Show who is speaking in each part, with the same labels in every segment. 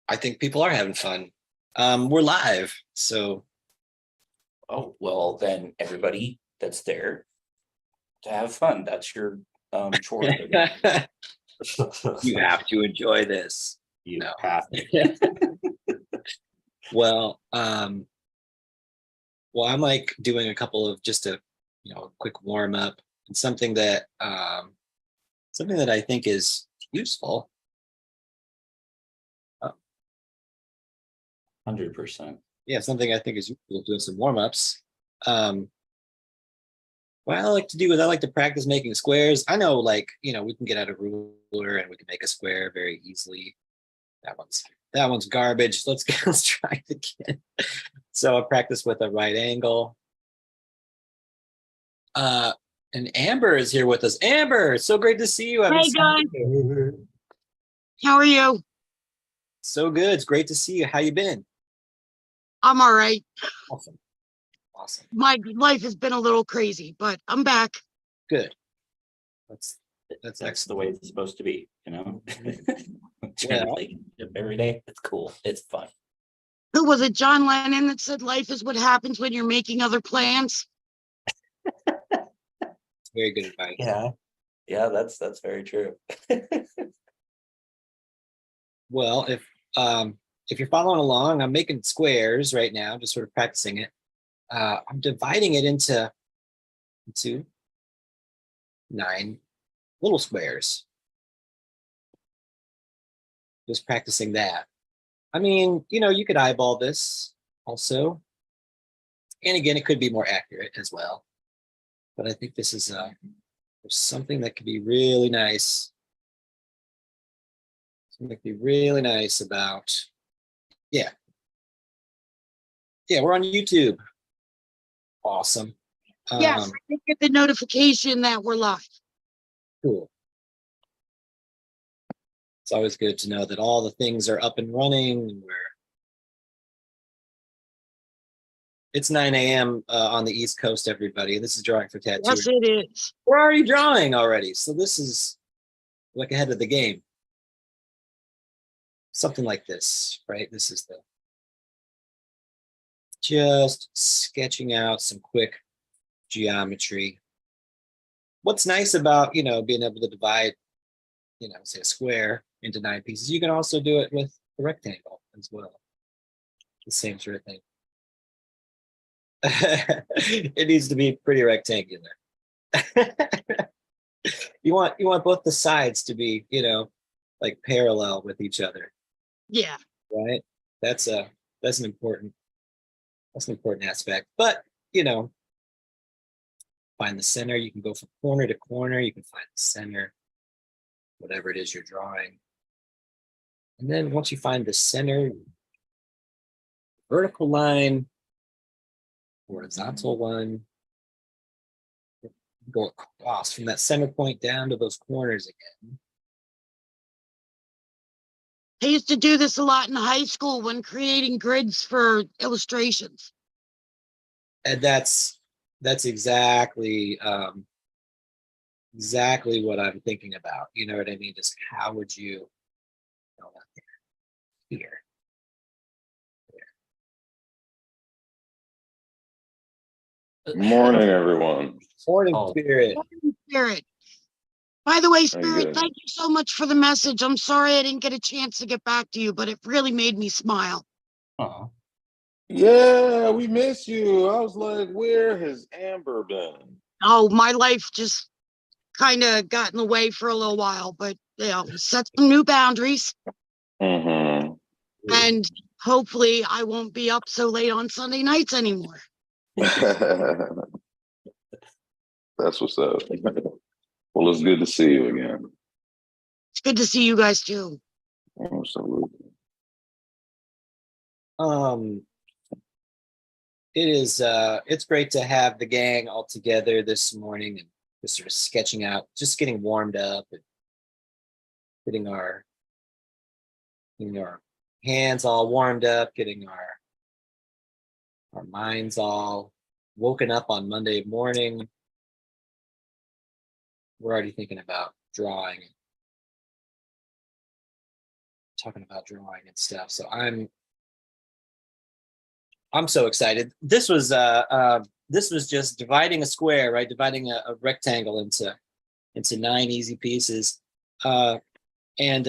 Speaker 1: I think people are having fun. We're live, so
Speaker 2: Oh, well, then everybody that's there to have fun. That's your chore.
Speaker 1: you have to enjoy this.
Speaker 2: You
Speaker 1: No.
Speaker 2: have to.
Speaker 1: Well, I'm like doing a couple of just a quick warm up and something that I think is useful.
Speaker 2: 100%.
Speaker 1: Yeah, something I think is useful doing some warm ups. What I like to do is I like to practice making squares. I know, like, we can get out a ruler and we can make a square very easily. That one's garbage. Let's try it again. So I practice with a right angle. And Amber is here with us. Amber, it's so great to see you.
Speaker 3: Hey guys, how are you?
Speaker 1: So good. It's great to see you. How you been?
Speaker 3: I'm all right.
Speaker 1: Awesome.
Speaker 3: My life has been a little crazy, but I'm back.
Speaker 1: Good.
Speaker 2: That's the way it's supposed to be,
Speaker 1: Well,
Speaker 2: every day. It's cool. It's fun.
Speaker 3: Who was it? John Lennon that said life is what happens when you're making other plans.
Speaker 1: Very good advice.
Speaker 2: Yeah, that's very true.
Speaker 1: Well, if you're following along, I'm making squares right now, just sort of practicing it. I'm dividing it into 9 little squares. Just practicing that. I mean, you could eyeball this also. And again, it could be more accurate as well. But I think this is something that could be really nice. Something that could be really nice about, yeah, we're on YouTube. Awesome.
Speaker 3: Yes, I did get the notification that we're live.
Speaker 1: Cool. It's always good to know that all the things are up and running. And it's 9 a.m. On the East Coast, everybody. This is Drawing for Tattoo.
Speaker 3: Yes, it is.
Speaker 1: We're already drawing already. So this is like ahead of the game. Something like this, right? This is just sketching out some quick geometry. What's nice about, being able to divide, say a square into 9 pieces, you can also do it with a rectangle as well. The same sort of thing. It needs to be pretty rectangular. You want both the sides to be, like parallel with each other.
Speaker 3: Yeah.
Speaker 1: Right? That's an important aspect. But, find the center. You can go from corner to corner. You can find the center, whatever it is you're drawing. And then once you find the center, vertical line, horizontal one, go across from that center point down to those corners again.
Speaker 3: I used to do this a lot in high school when creating grids for illustrations.
Speaker 1: And that's exactly what I'm thinking about. You know what I mean? Just how would you here?
Speaker 4: Morning, everyone.
Speaker 1: Morning, Spirit.
Speaker 3: Morning, Spirit. By the way, Spirit, thank you so much for the message. I'm sorry I didn't get a chance to get back to you, but it really made me smile.
Speaker 4: Yeah, we miss you. I was like, where has Amber been?
Speaker 3: Oh, my life just kind of got in the way for a little while, but set some new boundaries.
Speaker 4: Mm-hmm.
Speaker 3: And hopefully I won't be up so late on Sunday nights anymore.
Speaker 4: That's what's up. Well, it's good to see you again.
Speaker 3: It's good to see you guys too.
Speaker 4: Absolutely.
Speaker 1: It's great to have the gang all together this morning and just sort of sketching out, just getting warmed up and getting our hands all warmed up, getting our minds all woken up on Monday morning. We're already thinking about drawing, talking about drawing and stuff. So I'm so excited. This was just dividing a square, right? Dividing a rectangle into 9 easy pieces. And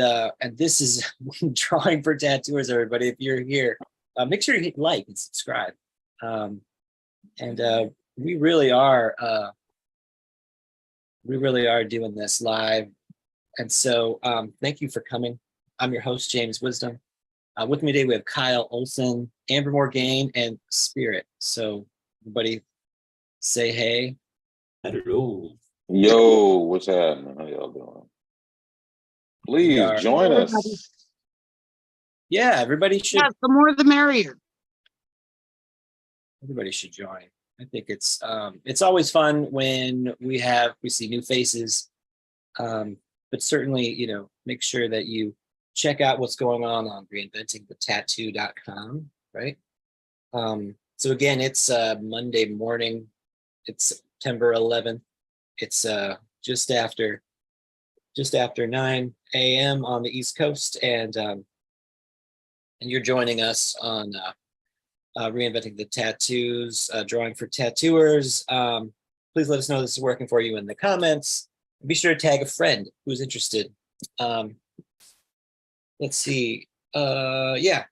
Speaker 1: this is drawing for tattooers, everybody. If you're here, make sure you hit like and subscribe. We really are doing this live. And so thank you for coming. I'm your host, James Wisdom. With me today, we have Kyle Olson, Amber Morgaine, and Spirit. So everybody say hey.
Speaker 2: Hello.
Speaker 4: Yo, what's happening? How y'all doing? Please join us.
Speaker 1: Yeah, everybody should.
Speaker 3: Yes, the more the merrier.
Speaker 1: Everybody should join. I think it's always fun when we see new faces. But certainly, make sure that you check out what's going on reinventingthetattoo.com, right? So again, it's Monday morning. It's September 11th. It's just after 9 a.m. on the East Coast, and you're joining us on Reinventing the Tattoos, drawing for tattooers. Please let us know this is working for you in the comments. Be sure to tag a friend who's interested. Let's see. Yeah.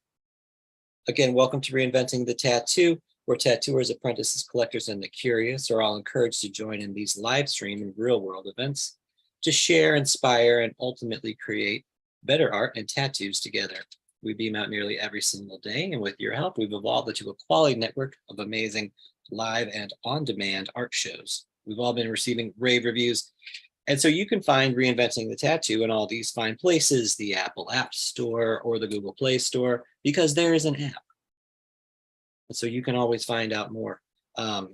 Speaker 1: Again, welcome to Reinventing the Tattoo, where tattooers, apprentices, collectors, and the curious are all encouraged to join in these live stream and real world events to share, inspire, and ultimately create better art and tattoos together. We beam out nearly every single day, and with your help, we've evolved into a quality network of amazing live and on-demand art shows. We've all been receiving rave reviews, and so you can find Reinventing the Tattoo in all these fine places, the Apple App Store or the Google Play Store, because there is an app. And so you can always find out more about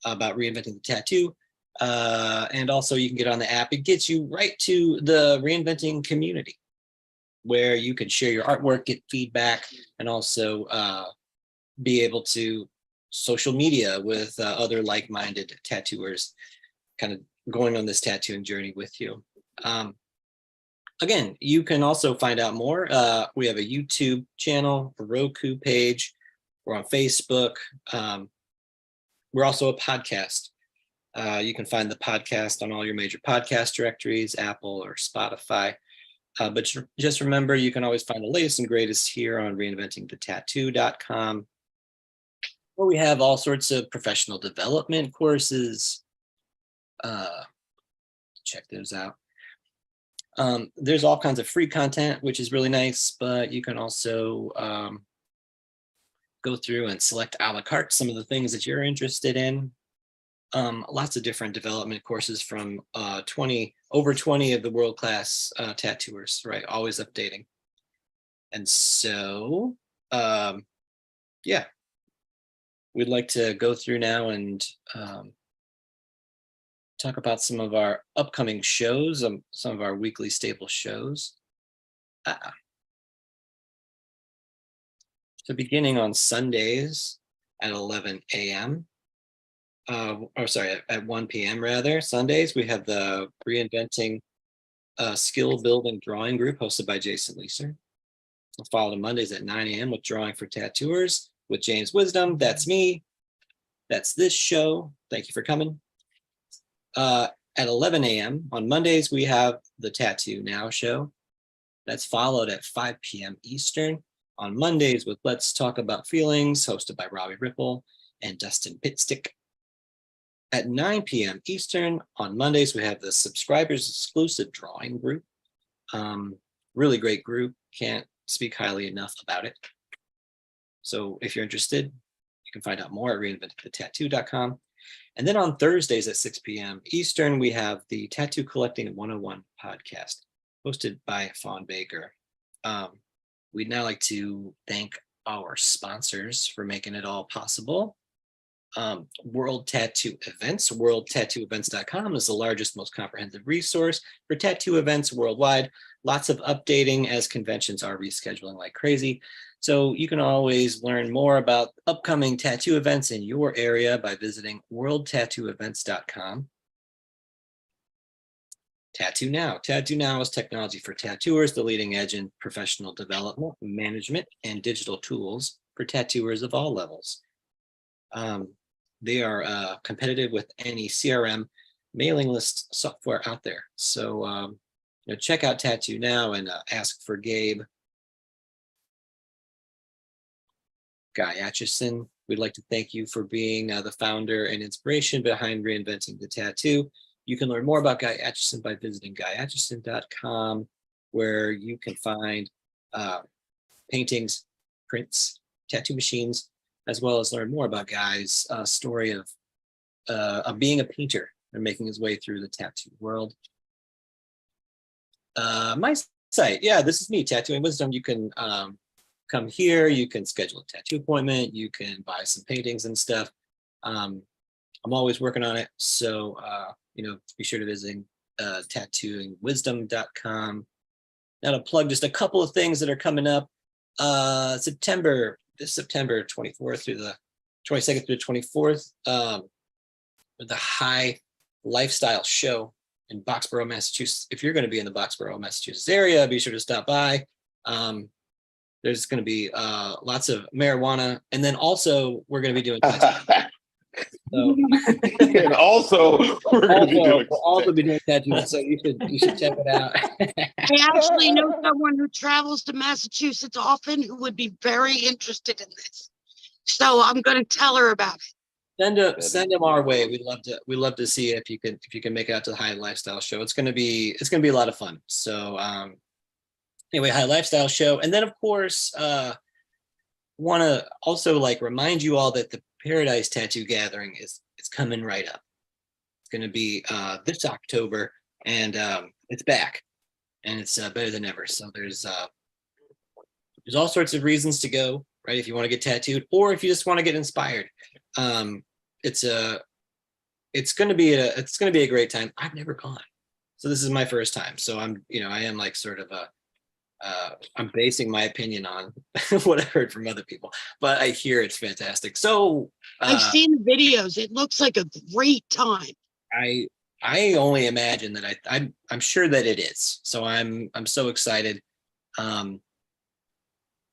Speaker 1: Reinventing the Tattoo. And also you can get on the app. It gets you right to the Reinventing community, where you can share your artwork, get feedback, and also be able to social media with other like-minded tattooers, kind of going on this tattooing journey with you. Again, you can also find out more. We have a YouTube channel, a Roku page. We're on Facebook. We're also a podcast. You can find the podcast on all your major podcast directories, Apple or Spotify. But just remember, you can always find the latest and greatest here on reinventingthetattoo.com, where we have all sorts of professional development courses. Check those out. There's all kinds of free content, which is really nice, but you can also go through and select a la carte some of the things that you're interested in. Lots of different development courses from over 20 of the world-class tattooers, right? Always updating. And so, yeah, we'd like to go through now and talk about some of our upcoming shows, some of our weekly staple shows. So beginning on Sundays at 11 a.m., at 1 p.m. rather, Sundays, we have the Reinventing Skill Building Drawing Group hosted by Jason Leeser. We'll follow on Mondays at 9 a.m. with Drawing for Tattooers with James Wisdom. That's me. That's this show. Thank you for coming. At 11 a.m. on Mondays, we have the Tattoo Now show. That's followed at 5 p.m. Eastern on Mondays with Let's Talk About Feelings, hosted by Robbie Ripple and Dustin Pitstick. At 9 p.m. Eastern on Mondays, we have the subscribers exclusive drawing group. Really great group. Can't speak highly enough about it. So if you're interested, you can find out more at reinventingthetattoo.com. And then on Thursdays at 6 p.m. Eastern, we have the Tattoo Collecting 101 podcast hosted by Fawn Baker. We'd now like to thank our sponsors for making it all possible. World Tattoo Events. WorldTattooEvents.com is the largest, most comprehensive resource for tattoo events worldwide. Lots of updating as conventions are rescheduling like crazy. So you can always learn more about upcoming tattoo events in your area by visiting WorldTattooEvents.com. Tattoo Now. Tattoo Now is technology for tattooers, the leading edge in professional development, management, and digital tools for tattooers of all levels. They are competitive with any CRM mailing list software out there. So check out Tattoo Now and ask for Gabe. Guy Atchison, we'd like to thank you for being the founder and inspiration behind Reinventing the Tattoo. You can learn more about Guy Atchison by visiting guyatchison.com, where you can find paintings, prints, tattoo machines, as well as learn more about Guy's story of being a painter and making his way through the tattoo world. My site, yeah, this is me, Tattooing Wisdom. You can come here, you can schedule a tattoo appointment, you can buy some paintings and stuff. I'm always working on it, so be sure to visit tattooingwisdom.com. Now to plug just a couple of things that are coming up. This September 24th through the 22nd through the 24th, the High Lifestyle Show in Boxborough, Massachusetts. If you're going to be in the Boxborough, Massachusetts area, be sure to stop by. There's going to be lots of marijuana, and then also we're going to be doing so,
Speaker 4: and also we're going to
Speaker 1: be doing tattoos, so you should check it out.
Speaker 3: I actually know someone who travels to Massachusetts often who would be very interested in this. So I'm going to tell her about it.
Speaker 1: Send them our way. We'd love to see if you can make it out to the High Lifestyle Show. It's gonna be a lot of fun. So anyway, High Lifestyle Show. And then of course want to also remind you all that the Paradise Tattoo Gathering is coming right up. It's gonna be this October, and it's back, and it's better than ever. So there's all sorts of reasons to go, right? If you want to get tattooed, or if you just want to get inspired. It's going to be a great time. I've never gone, so this is my first time. So I am sort of I'm basing my opinion on what I heard from other people, but I hear it's fantastic. So
Speaker 3: I've seen the videos. It looks like a great time.
Speaker 1: I only imagine that I'm sure that it is. So I'm so excited. But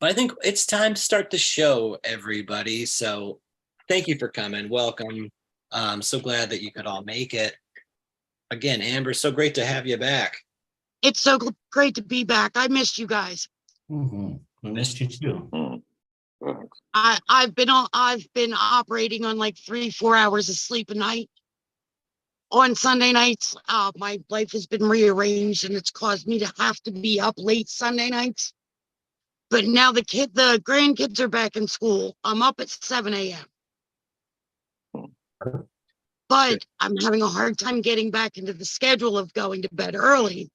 Speaker 1: I think it's time to start the show, everybody. So thank you for coming. Welcome. I'm so glad that you could all make it. Again, Amber, so great to have you back.
Speaker 3: It's so great to be back. I missed you guys.
Speaker 2: Mm-hmm. I missed you too.
Speaker 3: I've been operating on 3-4 hours of sleep a night. On Sunday nights, my life has been rearranged, and it's caused me to have to be up late Sunday nights. But now the grandkids are back in school. I'm up at 7 a.m. But I'm having a hard time getting back into the schedule of going to bed early.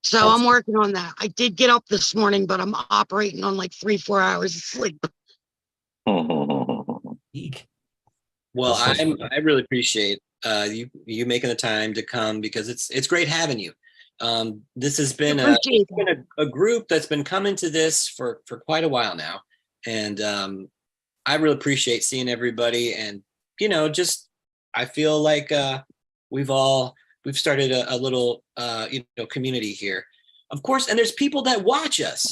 Speaker 3: So I'm working on that. I did get up this morning, but I'm operating on 3-4 hours of sleep.
Speaker 1: Well, I really appreciate you making the time to come, because it's great having you. This has been a group that's been coming to this for quite a while now, and I really appreciate seeing everybody. And I feel like we've started a little community here, of course, and there's people that watch us.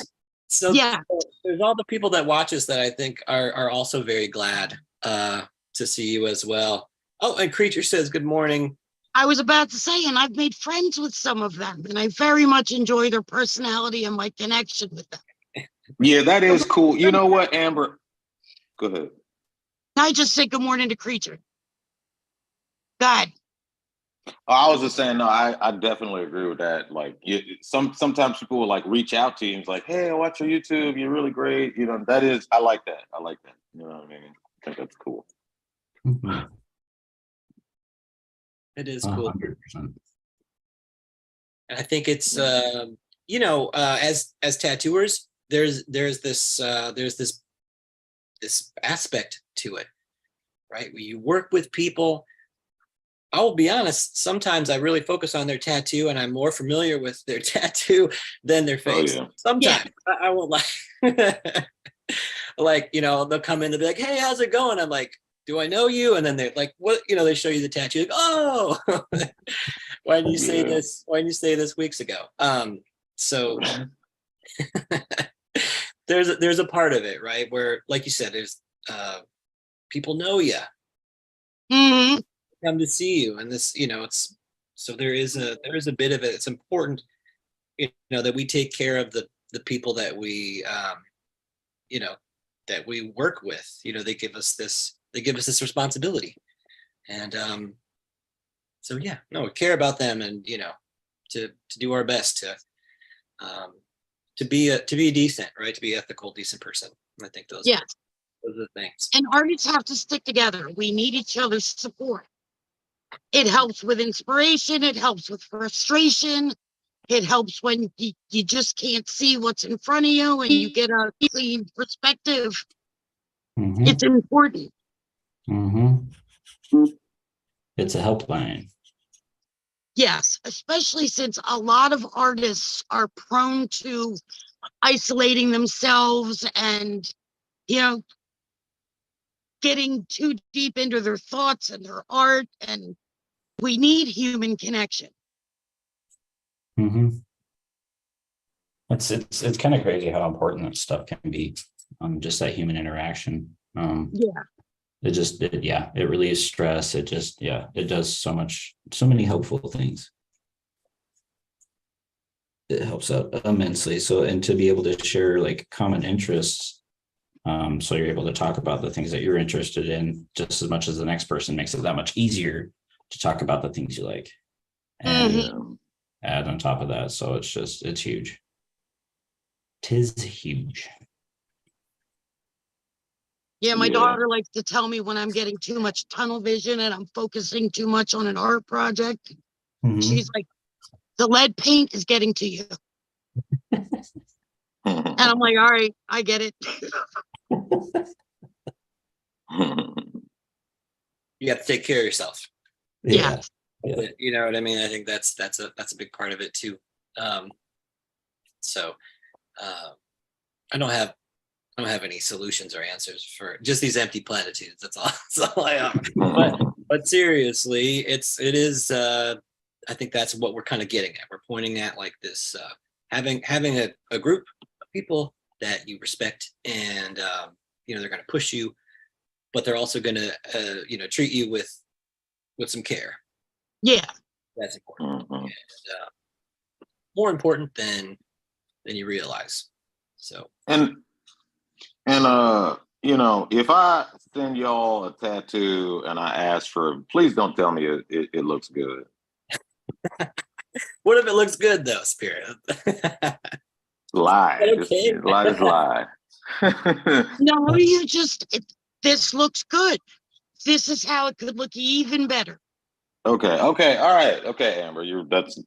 Speaker 1: So yeah, there's all the people that watch us that I think are also very glad to see you as well. Oh, and Creature says good morning.
Speaker 3: I was about to say, and I've made friends with some of them, and I very much enjoy their personality and my connection with them.
Speaker 4: Yeah, that is cool. You know what, Amber? Go ahead.
Speaker 3: I just said good morning to Creature. God.
Speaker 4: I was just saying, no, I definitely agree with that. Sometimes people will reach out to you and it's like, hey, I watch your YouTube. You're really great. I like that. You know what I mean? I think that's cool.
Speaker 2: Mm-hmm.
Speaker 1: It is cool.
Speaker 2: 100%.
Speaker 1: And I think it's as tattooers, there's this aspect to it, right? Where you work with people. I will be honest, sometimes I really focus on their tattoo, and I'm more familiar with their tattoo than their face. Oh, yeah. Sometimes I won't lie. They'll come in and be like, hey, how's it going? I'm like, do I know you? And then they're like, what, they show you the tattoo, like, oh, why didn't you say this? Why didn't you say this weeks ago? So there's a part of it, right? Where, like you said, there's people know you,
Speaker 3: Hmm.
Speaker 1: come to see you. And this, it's, so there is a bit of it. It's important, that we take care of the people that we, that we work with. They give us this responsibility. And so yeah, no, we care about them, and to do our best to be decent, right? To be ethical, decent person. And I think those
Speaker 3: Yes.
Speaker 1: are the things.
Speaker 3: And artists have to stick together. We need each other's support. It helps with inspiration. It helps with frustration. It helps when you just can't see what's in front of you and you get a clean perspective.
Speaker 2: Mhm.
Speaker 3: It's important.
Speaker 2: It's a helpline.
Speaker 3: Yes, especially since a lot of artists are prone to isolating themselves and, getting too deep into their thoughts and their art. And we need human connection.
Speaker 2: It's kind of crazy how important that stuff can be. Just that human interaction.
Speaker 3: Yeah.
Speaker 2: It relieves stress. It does so many helpful things. It helps out immensely. So, and to be able to share like common interests, so you're able to talk about the things that you're interested in just as much as the next person, makes it that much easier to talk about the things you like, and add on top of that. So it's huge. 'Tis huge.
Speaker 3: Yeah, my daughter likes to tell me when I'm getting too much tunnel vision and I'm focusing too much on an art project. She's like, the lead paint is getting to you. And I'm like, all right, I get it.
Speaker 1: You have to take care of yourself.
Speaker 3: Yeah.
Speaker 1: You know what I mean? I think that's a big part of it too. So I don't have any solutions or answers for just these empty platitudes. That's all I have. But seriously, it is. I think that's what we're kind of getting at. We're pointing at like this, having a group of people that you respect, and they're going to push you, but they're also going to treat you with some care.
Speaker 3: Yeah,
Speaker 1: that's important. And, more important than you realize. So
Speaker 4: and if I send y'all a tattoo and I ask for, please don't tell me it looks good.
Speaker 1: What if it looks good though, Spirit?
Speaker 4: Lie.
Speaker 1: Okay.
Speaker 4: Just lie.
Speaker 3: No, this looks good. This is how it could look even better.
Speaker 4: Okay. All right. Okay, Amber, that's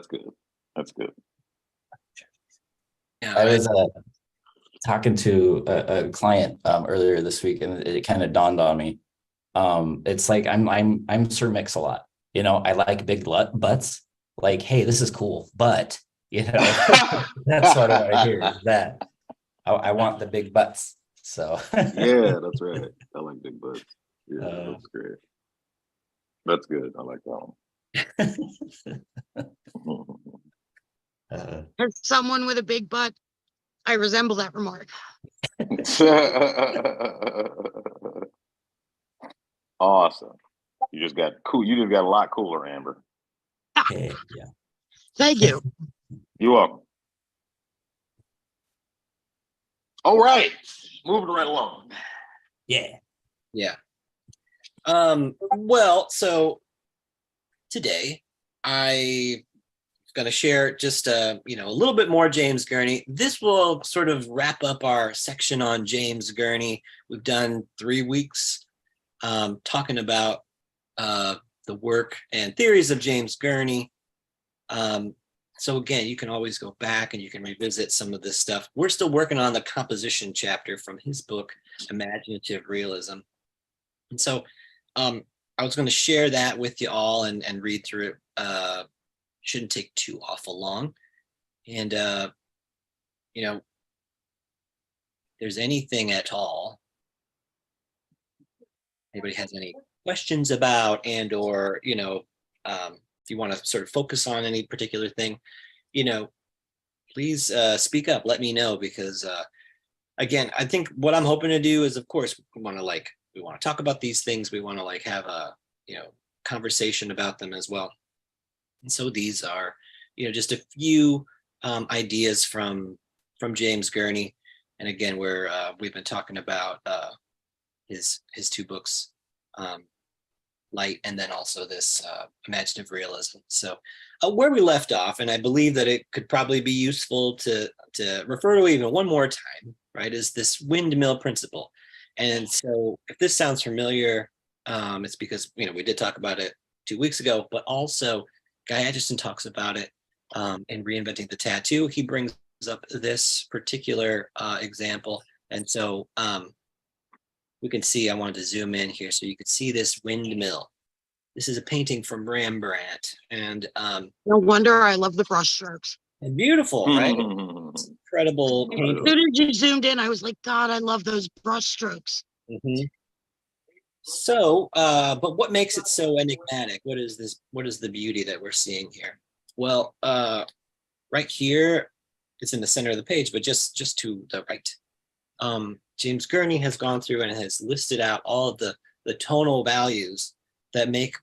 Speaker 4: good. That's good.
Speaker 1: Yeah,
Speaker 2: I was talking to a client earlier this week, and it kind of dawned on me. It's like I'm Sir Mix-a-Lot. I like big butts. Like, hey, this is cool, but that's what I want to hear. Is that I want the big butts. So
Speaker 4: yeah, that's right. I like big butts. Yeah, that's great. That's good. I like that one.
Speaker 3: As someone with a big butt, I resemble that remark.
Speaker 4: Awesome. You just got cool. You just got a lot cooler, Amber.
Speaker 2: yeah.
Speaker 3: Thank you.
Speaker 4: You're welcome. All right. Moving right along.
Speaker 1: Yeah. Well, so today I'm going to share just a little bit more James Gurney. This will sort of wrap up our section on James Gurney. We've done 3 weeks talking about the work and theories of James Gurney. So again, you can always go back and you can revisit some of this stuff. We're still working on the composition chapter from his book, Imaginative Realism. And so I was going to share that with you all and read through it. Shouldn't take too awful long. And, if there's anything at all anybody has any questions about, and or, if you want to sort of focus on any particular thing, please speak up, let me know, because again, I think what I'm hoping to do is, of course, we want to talk about these things. We want to have a, conversation about them as well. And so these are, just a few ideas from James Gurney. And again, we've been talking about his two books, Light, and then also this imaginative realism. So where we left off, and I believe that it could probably be useful to refer to even one more time, right, is this windmill principle. And so if this sounds familiar, it's because, we did talk about it 2 weeks ago, but also Guy Aitchison talks about it in Reinventing the Tattoo. He brings up this particular example. And so we can see, I wanted to zoom in here so you could see this windmill. This is a painting from Rembrandt, and
Speaker 3: no wonder I love the brush strokes.
Speaker 1: and beautiful, right? It's incredible painting.
Speaker 3: As soon as you zoomed in, I was like, God, I love those brush strokes.
Speaker 1: Mm-hmm. So, but what makes it so enigmatic? What is this? What is the beauty that we're seeing here? Well, right here, it's in the center of the page, but just to the right. James Gurney has gone through and has listed out all of the tonal values that make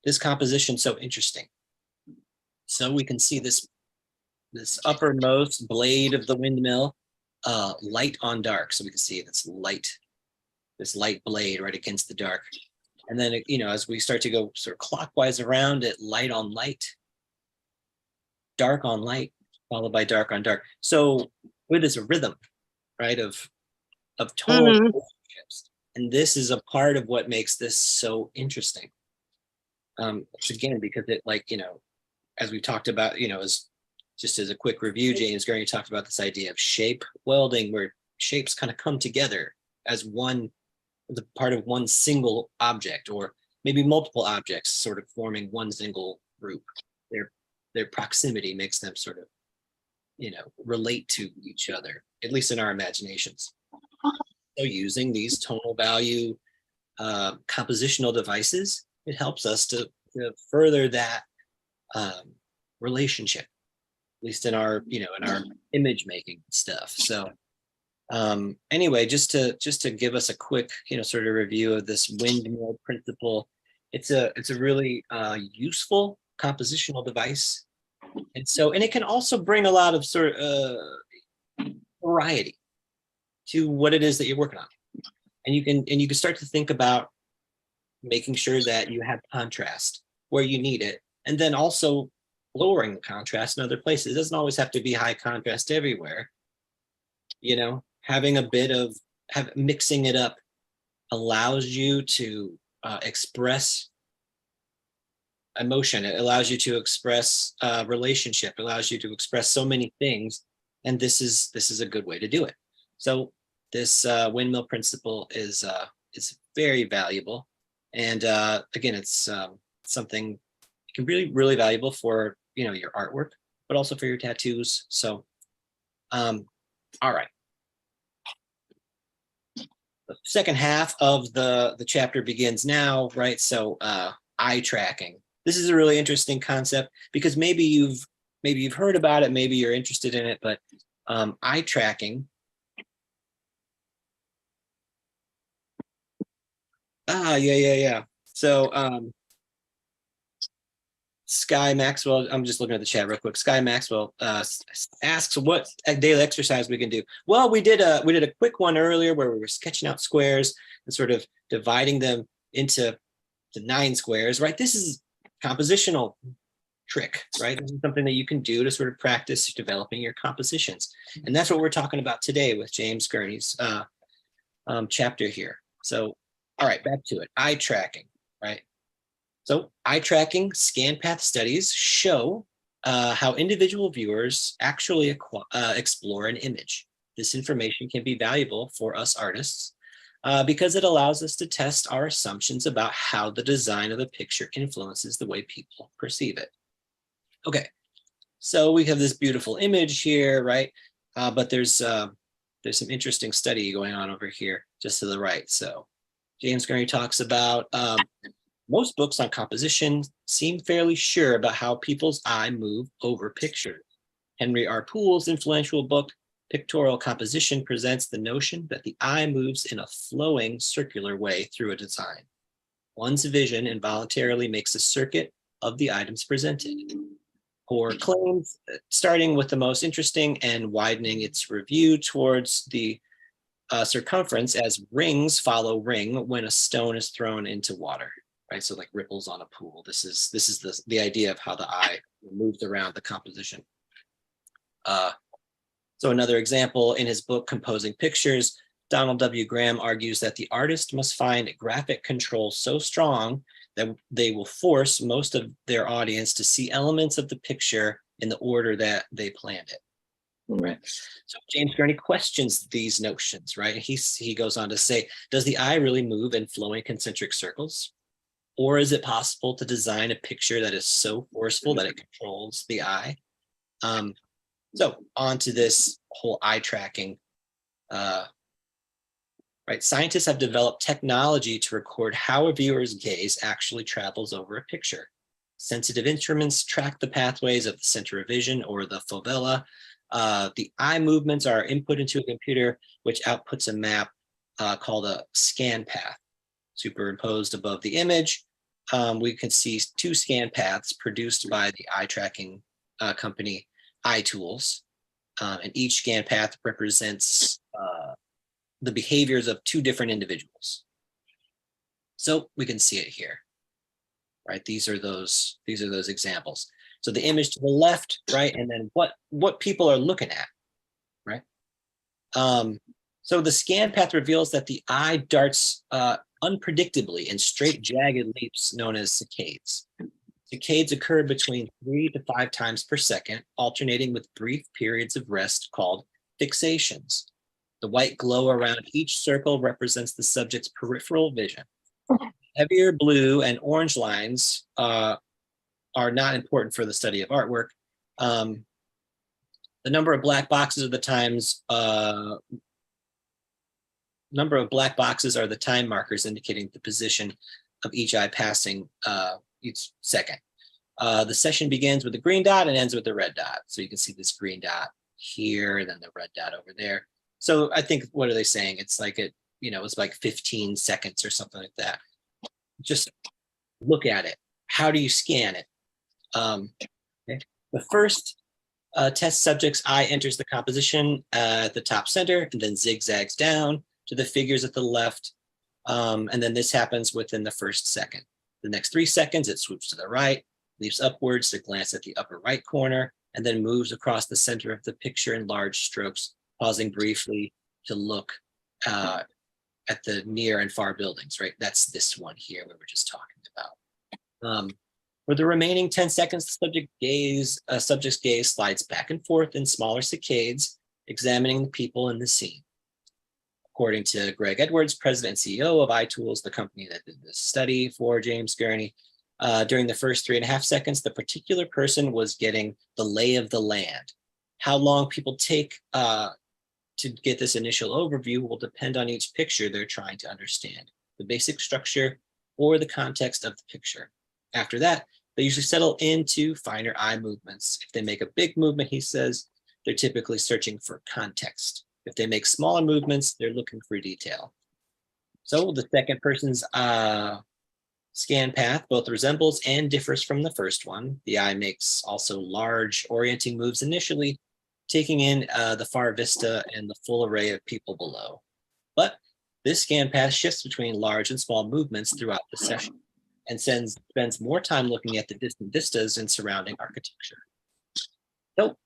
Speaker 1: this composition so interesting. So we can see this uppermost blade of the windmill, light on dark. So we can see this light blade right against the dark. And then, as we start to go sort of clockwise around it, light on light, dark on light, followed by dark on dark. So it is a rhythm, right, of tonal relationships. And this is a part of what makes this so interesting. Again, because it, as we talked about, as just as a quick review, James Gurney talked about this idea of shape welding, where shapes kind of come together as the part of one single object, or maybe multiple objects sort of forming one single group. Their proximity makes them sort of, relate to each other, at least in our imaginations. So using these tonal value compositional devices, it helps us to further that relationship, at least in our, in our image making stuff. So anyway, just to give us a quick, sort of review of this windmill principle, it's a really useful compositional device. And it can also bring a lot of sort of variety to what it is that you're working on. And you can start to think about making sure that you have contrast where you need it, and then also lowering the contrast in other places. It doesn't always have to be high contrast everywhere. Having a bit of mixing it up allows you to express emotion. It allows you to express relationship. It allows you to express so many things, and this is a good way to do it. So this windmill principle is very valuable, and again, it's something that can really valuable for your artwork, but also for your tattoos. So, all right. The second half of the chapter begins now, right? So eye tracking. This is a really interesting concept because maybe you've heard about it, maybe you're interested in it, but eye tracking. Yeah. So Sky Maxwell, I'm just looking at the chat real quick. Sky Maxwell asks what daily exercise we can do. Well, we did a quick one earlier where we were sketching out squares and sort of dividing them into 9 squares, right? This is compositional trick, right? This is something that you can do to sort of practice developing your compositions. And that's what we're talking about today with James Gurney's chapter here. So, all right, back to it. Eye tracking, right? So eye tracking scan path studies show how individual viewers actually explore an image. This information can be valuable for us artists because it allows us to test our assumptions about how the design of the picture influences the way people perceive it. Okay, so we have this beautiful image here, right? But there's some interesting study going on over here just to the right. So James Gurney talks about most books on composition seem fairly sure about how people's eye move over pictures. Henry R. Poole's influential book, Pictorial Composition, presents the notion that the eye moves in a flowing circular way through a design. One's vision involuntarily makes a circuit of the items presented. Poore claims, starting with the most interesting and widening its review towards the circumference as rings follow ring when a stone is thrown into water, right? So like ripples on a pool. This is the idea of how the eye moves around the composition. So another example, in his book, Composing Pictures, Donald W. Graham argues that the artist must find graphic control so strong that they will force most of their audience to see elements of the picture in the order that they planned it. Right. So James Gurney questions these notions, right? He goes on to say, does the eye really move in flowing concentric circles? Or is it possible to design a picture that is so forceful that it controls the eye? So on to this whole eye tracking. Right, scientists have developed technology to record how a viewer's gaze actually travels over a picture. Sensitive instruments track the pathways of the center of vision, or the fovea. The eye movements are input into a computer, which outputs a map called a scan path. Superimposed above the image, we can see two scan paths produced by the eye tracking company Eye Tools, and each scan path represents the behaviors of two different individuals. So we can see it here, right? These are those examples. So the image to the left, right, and then what people are looking at, right? So the scan path reveals that the eye darts unpredictably in straight jagged leaps known as saccades. Saccades occur between 3 to 5 times per second, alternating with brief periods of rest called fixations. The white glow around each circle represents the subject's peripheral vision. Heavier blue and orange lines are not important for the study of artwork. The number of black boxes are the time markers indicating the position of each eye passing each second. The session begins with the green dot and ends with the red dot. So you can see this green dot here, and then the red dot over there. So I think, what are they saying? It's like it's like 15 seconds or something like that. Just look at it. How do you scan it? Okay. The first test subject's eye enters the composition at the top center and then zigzags down to the figures at the left. And then this happens within the first second. The next 3 seconds, it swoops to the right, leaps upwards to glance at the upper right corner, and then moves across the center of the picture in large strokes, pausing briefly to look at the near and far buildings, right? That's this one here we were just talking about. For the remaining 10 seconds, the subject's gaze slides back and forth in smaller saccades, examining the people in the scene. According to Greg Edwards, president and CEO of Eye Tools, the company that did this study for James Gurney, during the first 3.5 seconds, the particular person was getting the lay of the land. How long people take to get this initial overview will depend on each picture they're trying to understand, the basic structure or the context of the picture. After that, they usually settle into finer eye movements. If they make a big movement, he says, they're typically searching for context. If they make smaller movements, they're looking for detail. So the second person's scan path both resembles and differs from the first one. The eye makes also large orienting moves initially, taking in the far vista and the full array of people below. But this scan path shifts between large and small movements throughout the session and spends more time looking at the distant vistas and surrounding architecture. So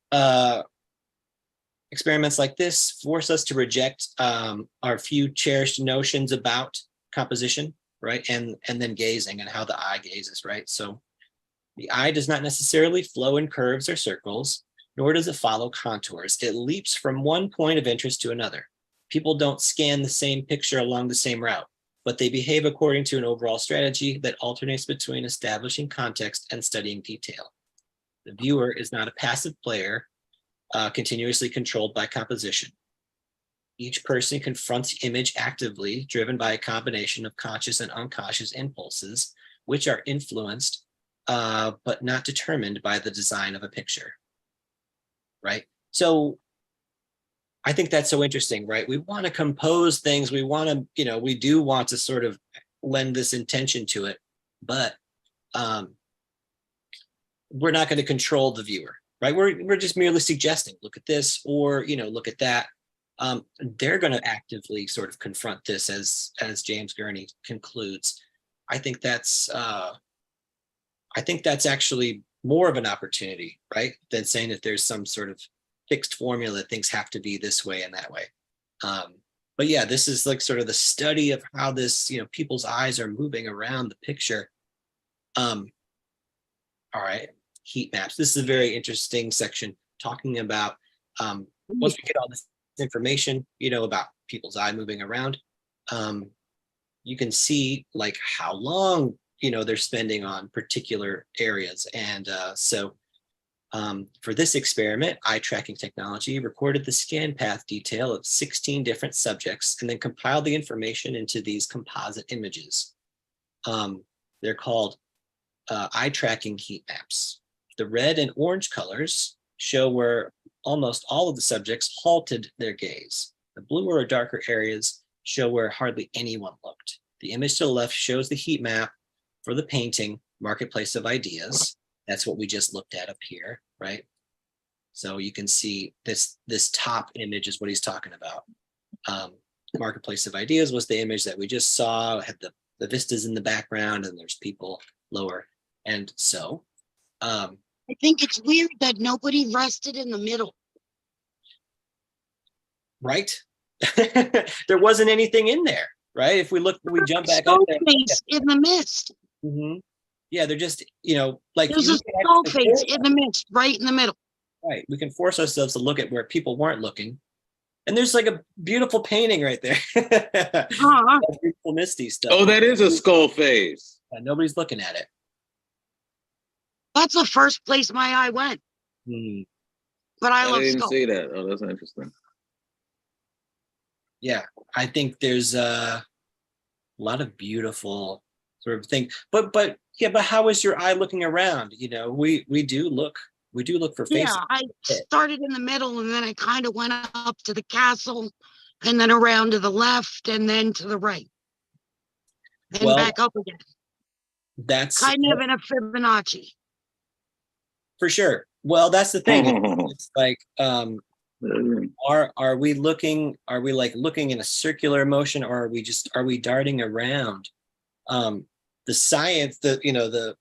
Speaker 1: experiments like this force us to reject our few cherished notions about composition, right? And then gazing and how the eye gazes, right? So the eye does not necessarily flow in curves or circles, nor does it follow contours. It leaps from one point of interest to another. People don't scan the same picture along the same route, but they behave according to an overall strategy that alternates between establishing context and studying detail. The viewer is not a passive player, continuously controlled by composition. Each person confronts the image actively, driven by a combination of conscious and unconscious impulses, which are influenced but not determined by the design of a picture. Right? So I think that's so interesting, right? We want to compose things. We want to, you know, we do want to sort of lend this intention to it, but we're not going to control the viewer, right? We're just merely suggesting, look at this, or, you know, look at that. They're going to actively sort of confront this, as James Gurney concludes. I think that's actually more of an opportunity, right, than saying that there's some sort of fixed formula that things have to be this way and that way. But yeah, this is like sort of the study of how this, you know, people's eyes are moving around the picture. All right, heat maps. This is a very interesting section talking about once we get all this information, you know, about people's eye moving around, you can see like how long, you know, they're spending on particular areas. And so for this experiment, eye tracking technology recorded the scan path detail of 16 different subjects and then compiled the information into these composite images. They're called eye tracking heat maps. The red and orange colors show where almost all of the subjects halted their gaze. The bluer or darker areas show where hardly anyone looked. The image to the left shows the heat map for the painting, Marketplace of Ideas. That's what we just looked at up here, right? So you can see this top image is what he's talking about. Marketplace of Ideas was the image that we just saw, had the vistas in the background, and there's people lower. And so
Speaker 3: I think it's weird that nobody rested in the middle.
Speaker 1: right? There wasn't anything in there, right? If we look, we jump back up
Speaker 3: Skull
Speaker 1: there.
Speaker 3: face in the mist.
Speaker 1: Mhm. Yeah, they're just, you know, like
Speaker 3: There's
Speaker 1: you
Speaker 3: a
Speaker 1: can
Speaker 3: skull
Speaker 1: actually
Speaker 3: face in the mist, right in the middle.
Speaker 1: right. We can force ourselves to look at where people weren't looking. And there's like a beautiful painting right there. That's beautiful misty stuff.
Speaker 4: Oh, that is a skull face.
Speaker 1: Nobody's looking at it.
Speaker 3: That's the first place my eye went.
Speaker 1: Hmm.
Speaker 3: But I
Speaker 4: I
Speaker 3: love
Speaker 4: didn't
Speaker 3: skull.
Speaker 4: see that. Oh, that's interesting.
Speaker 1: Yeah, I think there's a lot of beautiful sort of thing. But yeah, but how is your eye looking around? You know, we do look for faces.
Speaker 3: Yeah, I started in the middle and then I kind of went up to the castle and then around to the left and then to the right. And
Speaker 1: Well,
Speaker 3: back up again.
Speaker 1: That's
Speaker 3: Kind of in a Fibonacci.
Speaker 1: for sure. Well, that's the thing. It's like, are we like looking in a circular motion, or are we darting around? The science, the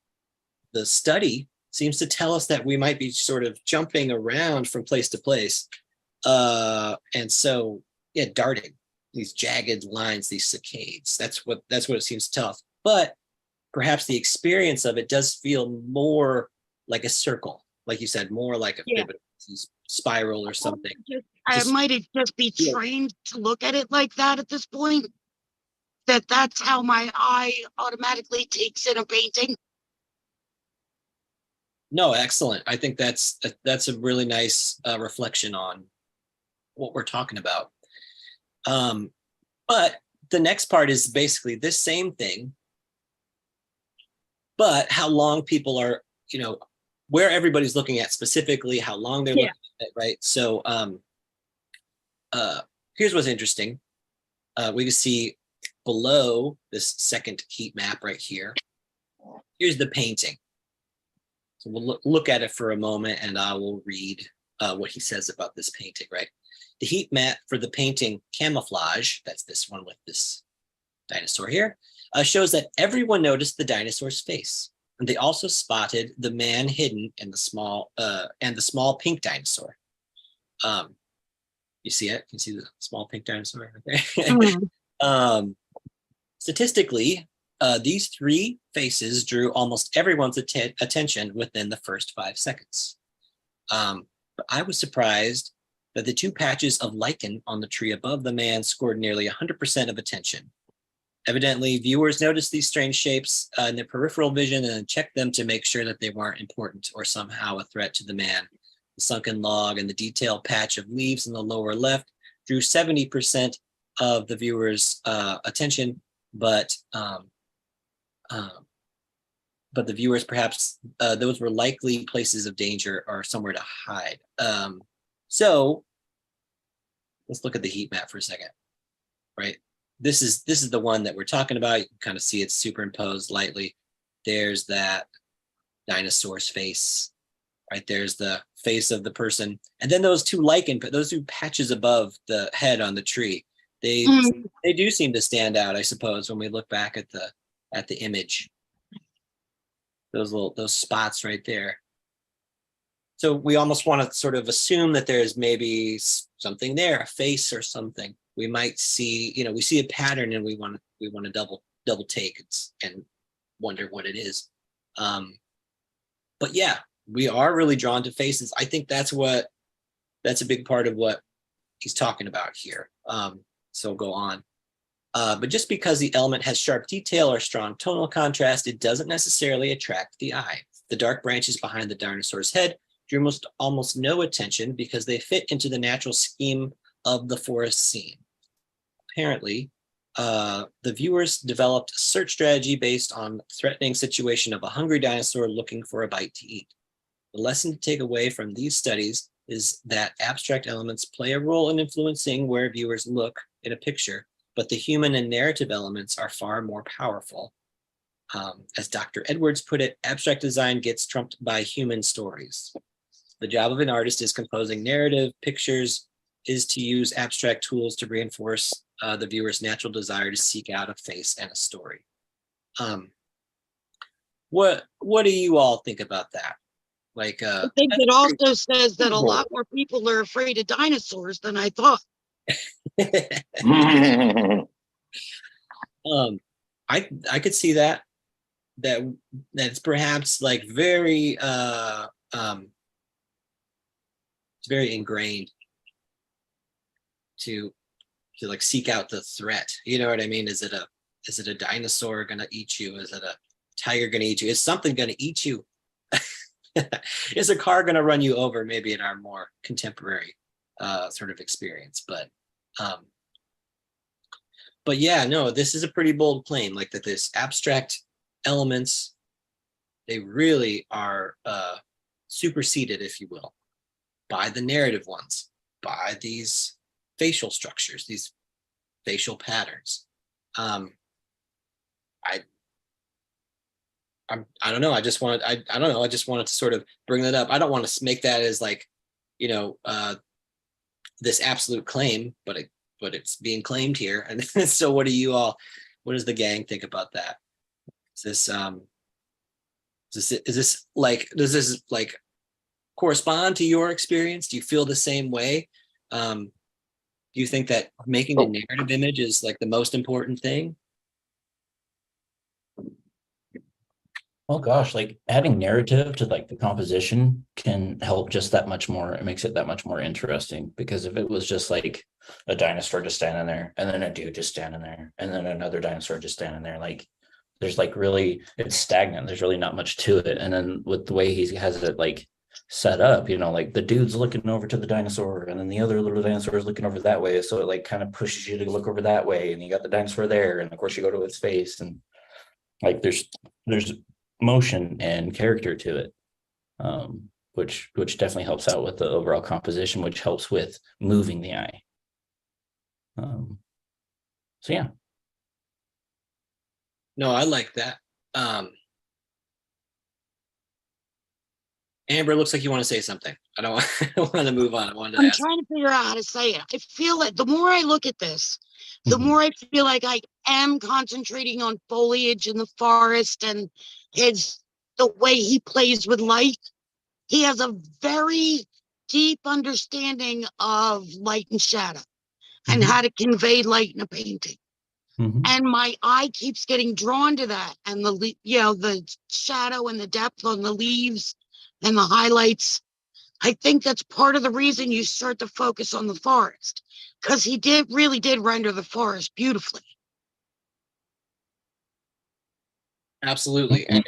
Speaker 1: study seems to tell us that we might be sort of jumping around from place to place. And so, yeah, darting, these jagged lines, these saccades, that's what it seems to tell us. But perhaps the experience of it does feel more like a circle, like you said, more like a spiral or something.
Speaker 3: I might just be trained to look at it like that at this point. That's how my eye automatically takes in a painting.
Speaker 1: No, excellent. I think that's a really nice reflection on what we're talking about. But the next part is basically this same thing, but how long people are, you know, where everybody's looking at specifically, how long they're looking at it, right? So here's what's interesting. We can see below this second heat map right here. Here's the painting. So we'll look at it for a moment and I will read what he says about this painting, right? The heat map for the painting Camouflage, that's this one with this dinosaur here, shows that everyone noticed the dinosaur's face. And they also spotted the man hidden in the small pink dinosaur. You see it? You can see the small pink dinosaur right there. Statistically, these three faces drew almost everyone's attention within the first 5 seconds. But I was surprised that the 2 patches of lichen on the tree above the man scored nearly 100% of attention. Evidently, viewers noticed these strange shapes in their peripheral vision and checked them to make sure that they weren't important or somehow a threat to the man. The sunken log and the detailed patch of leaves in the lower left drew 70% of the viewers' attention, but the viewers perhaps those were likely places of danger or somewhere to hide. So let's look at the heat map for a second, right? This is the one that we're talking about. You can kind of see it superimposed lightly. There's that dinosaur's face, right? There's the face of the person. And then those two those two patches above the head on the tree, they do seem to stand out, I suppose, when we look back at the image. Those spots right there. So we almost want to sort of assume that there's maybe something there, a face or something. We might see, we see a pattern and we want to double take and wonder what it is. But yeah, we are really drawn to faces. I think that's a big part of what he's talking about here. So go on. But just because the element has sharp detail or strong tonal contrast, it doesn't necessarily attract the eye. The dark branches behind the dinosaur's head drew almost no attention because they fit into the natural scheme of the forest scene. Apparently, the viewers developed a search strategy based on the threatening situation of a hungry dinosaur looking for a bite to eat. The lesson to take away from these studies is that abstract elements play a role in influencing where viewers look at a picture, but the human and narrative elements are far more powerful. As Dr. Edwards put it, abstract design gets trumped by human stories. The job of an artist is composing narrative pictures, is to use abstract tools to reinforce the viewer's natural desire to seek out a face and a story. What do you all think about that? Like,
Speaker 3: I think it also says that a lot more people are afraid of dinosaurs than I thought.
Speaker 1: I could see that's perhaps like very it's very ingrained to like seek out the threat. You know what I mean? Is it a dinosaur gonna eat you? Is it a tiger gonna eat you? Is something gonna eat you? Is a car gonna run you over? Maybe in our more contemporary sort of experience, but yeah, no, this is a pretty bold claim, like that this abstract elements, they really are superseded, if you will, by the narrative ones, by these facial structures, these facial patterns. I don't know. I just wanted to sort of bring that up. I don't want to make that as like, this absolute claim, but it's being claimed here. And so what does the gang think about that? Does this correspond to your experience? Do you feel the same way? Do you think that making a narrative image is like the most important thing?
Speaker 2: Oh gosh, like adding narrative to like the composition can help just that much more. It makes it that much more interesting, because if it was just like a dinosaur just standing there and then a dude just standing there and then another dinosaur just standing there, like there's like really, it's stagnant. There's really not much to it. And then with the way he has it like set up, like the dude's looking over to the dinosaur and then the other little dinosaur is looking over that way. So it like kind of pushes you to look over that way, and you got the dinosaur there. And of course you go to its face, and like there's motion and character to it, which definitely helps out with the overall composition, which helps with moving the eye. So yeah.
Speaker 1: No, I like that. Amber, looks like you want to say something. I don't want to move on.
Speaker 3: I'm trying to figure out how to say it. I feel that the more I look at this, the more I feel like I am concentrating on foliage in the forest and the way he plays with light. He has a very deep understanding of light and shadow and how to convey light in a painting. And my eye keeps getting drawn to that, and the shadow and the depth on the leaves and the highlights. I think that's part of the reason you start to focus on the forest, because he really did render the forest beautifully.
Speaker 1: Absolutely. And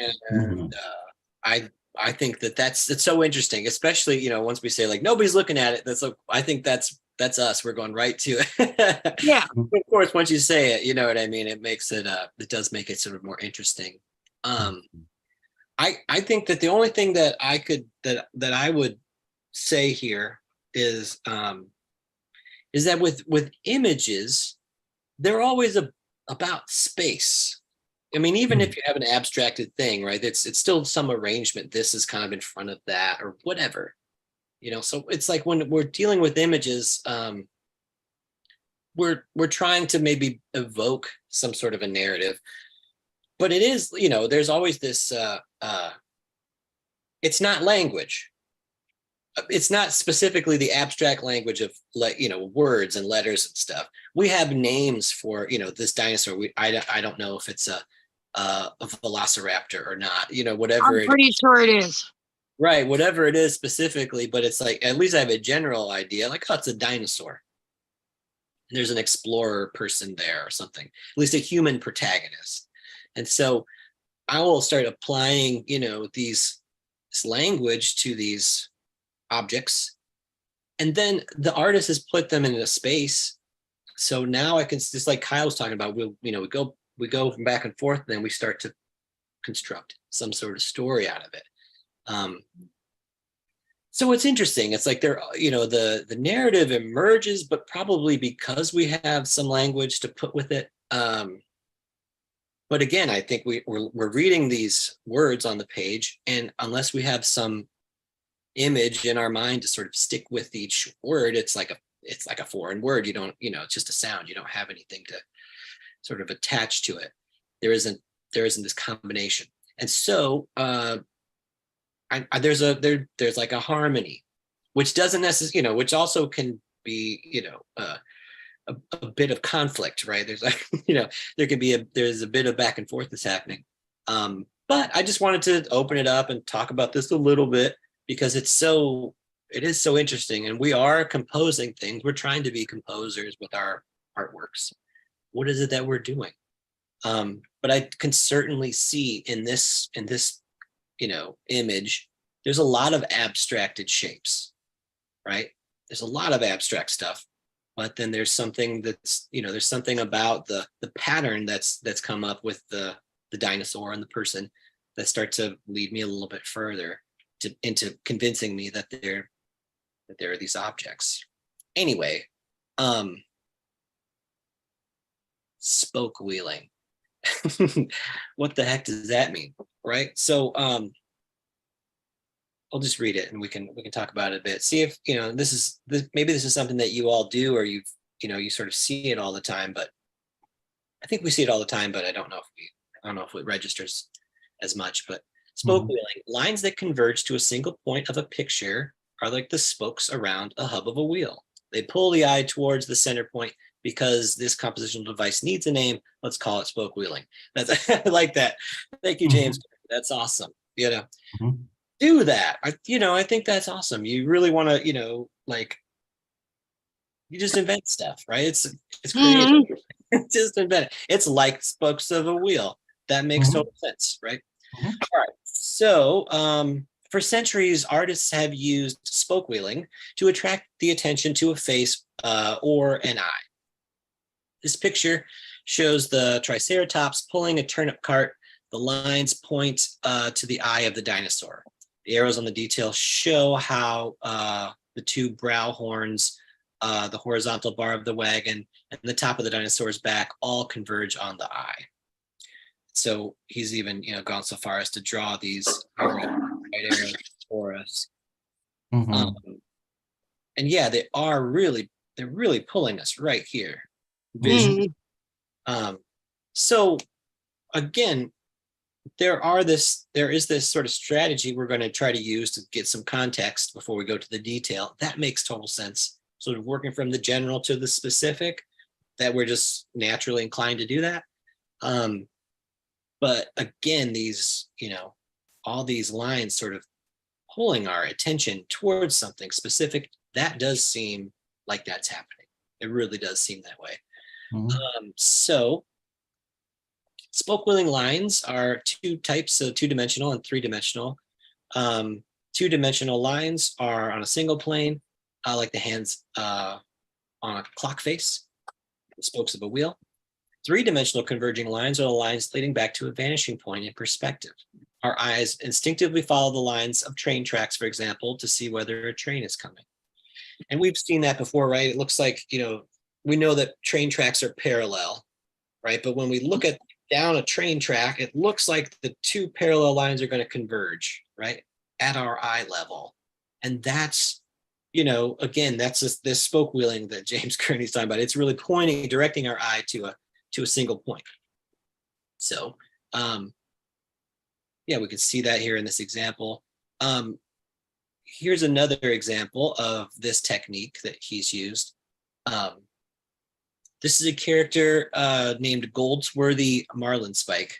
Speaker 1: I think that's so interesting, especially, once we say like nobody's looking at it. I think that's that's us. We're going right to it.
Speaker 3: Yeah.
Speaker 1: Of course, once you say it, you know what I mean? It makes it, it does make it sort of more interesting. I think that the only thing that that I would say here is that with images, they're always about space. I mean, even if you have an abstracted thing, right? It's still some arrangement. This is kind of in front of that or whatever, you know? So it's like when we're dealing with images, we're trying to maybe evoke some sort of a narrative, but it is, you know, there's always this, it's not language. It's not specifically the abstract language of, like, you know, words and letters and stuff. We have names for, you know, this dinosaur. I don't know if it's a velociraptor or not, you know, whatever.
Speaker 3: I'm pretty sure it is.
Speaker 1: Right, whatever it is specifically, but it's like, at least I have a general idea, like, oh, it's a dinosaur. And there's an explorer person there or something, at least a human protagonist. And so I will start applying, you know, this language to these objects, and then the artist has put them in a space. So now I can, just like Kyle was talking about, we go from back and forth, and then we start to construct some sort of story out of it. So it's interesting. It's like there, you know, the narrative emerges, but probably because we have some language to put with it. But again, I think we're reading these words on the page, and unless we have some image in our mind to sort of stick with each word, it's like a foreign word. You don't, you know, it's just a sound. You don't have anything to sort of attach to it. There isn't this combination. And so there's like a harmony, which doesn't necessarily, you know, which also can be, you know, a bit of conflict, right? There's like, you know, there's a bit of back and forth that's happening. But I just wanted to open it up and talk about this a little bit, because it is so interesting, and we are composing things. We're trying to be composers with our artworks. What is it that we're doing? But I can certainly see in this, you know, image, there's a lot of abstracted shapes, right? There's a lot of abstract stuff, but then there's something that's, you know, there's something about the pattern that's come up with the dinosaur and the person that start to lead me a little bit further into convincing me that there are these objects. Anyway, spoke wheeling. What the heck does that mean, right? So I'll just read it, and we can talk about it a bit. See if, you know, maybe this is something that you all do, or you sort of see it all the time. But I think we see it all the time, but I don't know if it registers as much. But spoke wheeling, lines that converge to a single point of a picture are like the spokes around a hub of a wheel. They pull the eye towards the center point. Because this compositional device needs a name, let's call it spoke wheeling. That's I like that. Thank you, James. That's awesome. You know, do that. I think that's awesome. You really want to, you know, like, you just invent stuff, right? It's creative. Just invent it. It's like spokes of a wheel. That makes total sense, right? All right. So for centuries, artists have used spoke wheeling to attract the attention to a face or an eye. This picture shows the Triceratops pulling a turnip cart. The lines point to the eye of the dinosaur. The arrows on the detail show how the two brow horns, the horizontal bar of the wagon, and the top of the dinosaur's back all converge on the eye. So he's even, you know, gone so far as to draw these right arrows for us. And yeah, they're really pulling us right here. Vision. So again, there is this sort of strategy we're going to try to use to get some context before we go to the detail. That makes total sense. Sort of working from the general to the specific, that we're just naturally inclined to do that. But again, these, you know, all these lines sort of pulling our attention towards something specific, that does seem like that's happening. It really does seem that way. So spoke wheeling lines are two types of two-dimensional and three-dimensional. Two-dimensional lines are on a single plane, like the hands on a clock face, the spokes of a wheel. Three-dimensional converging lines are the lines leading back to a vanishing point in perspective. Our eyes instinctively follow the lines of train tracks, for example, to see whether a train is coming. And we've seen that before, right? It looks like, we know that train tracks are parallel, right? But when we look at down a train track, it looks like the two parallel lines are going to converge, right? At our eye level. And that's, again, that's this spoke wheeling that James Kearney's talking about. It's really pointing, directing our eye to a single point. So, yeah, we can see that here in this example. Here's another example of this technique that he's used. This is a character named Goldsworthy Marlinspike.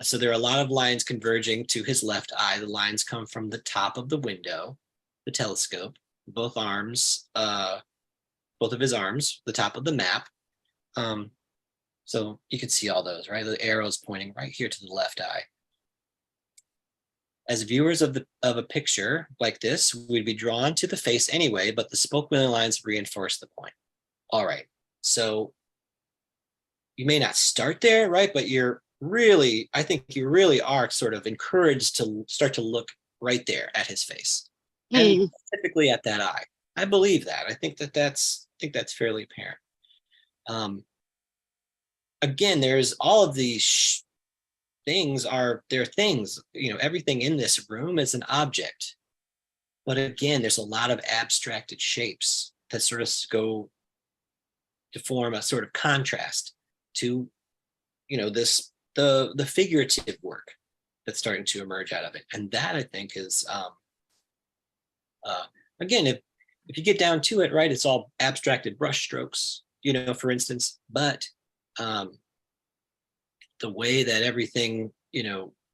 Speaker 1: So there are a lot of lines converging to his left eye. The lines come from the top of the window, the telescope, both arms, both of his arms, the top of the map. So you can see all those, right? The arrows pointing right here to the left eye. As viewers of a picture like this, we'd be drawn to the face anyway, but the spoke wheeling lines reinforce the point. All right, so you may not start there, right? But I think you really are sort of encouraged to start to look right there at his face, and typically at that eye. I believe that. I think that's fairly apparent. Again, there's all of these things they're things, everything in this room is an object. But again, there's a lot of abstracted shapes that sort of go to form a sort of contrast to, the figurative work that's starting to emerge out of it. And that, I think, is, again, if you get down to it, right, it's all abstracted brush strokes, for instance, but the way that everything,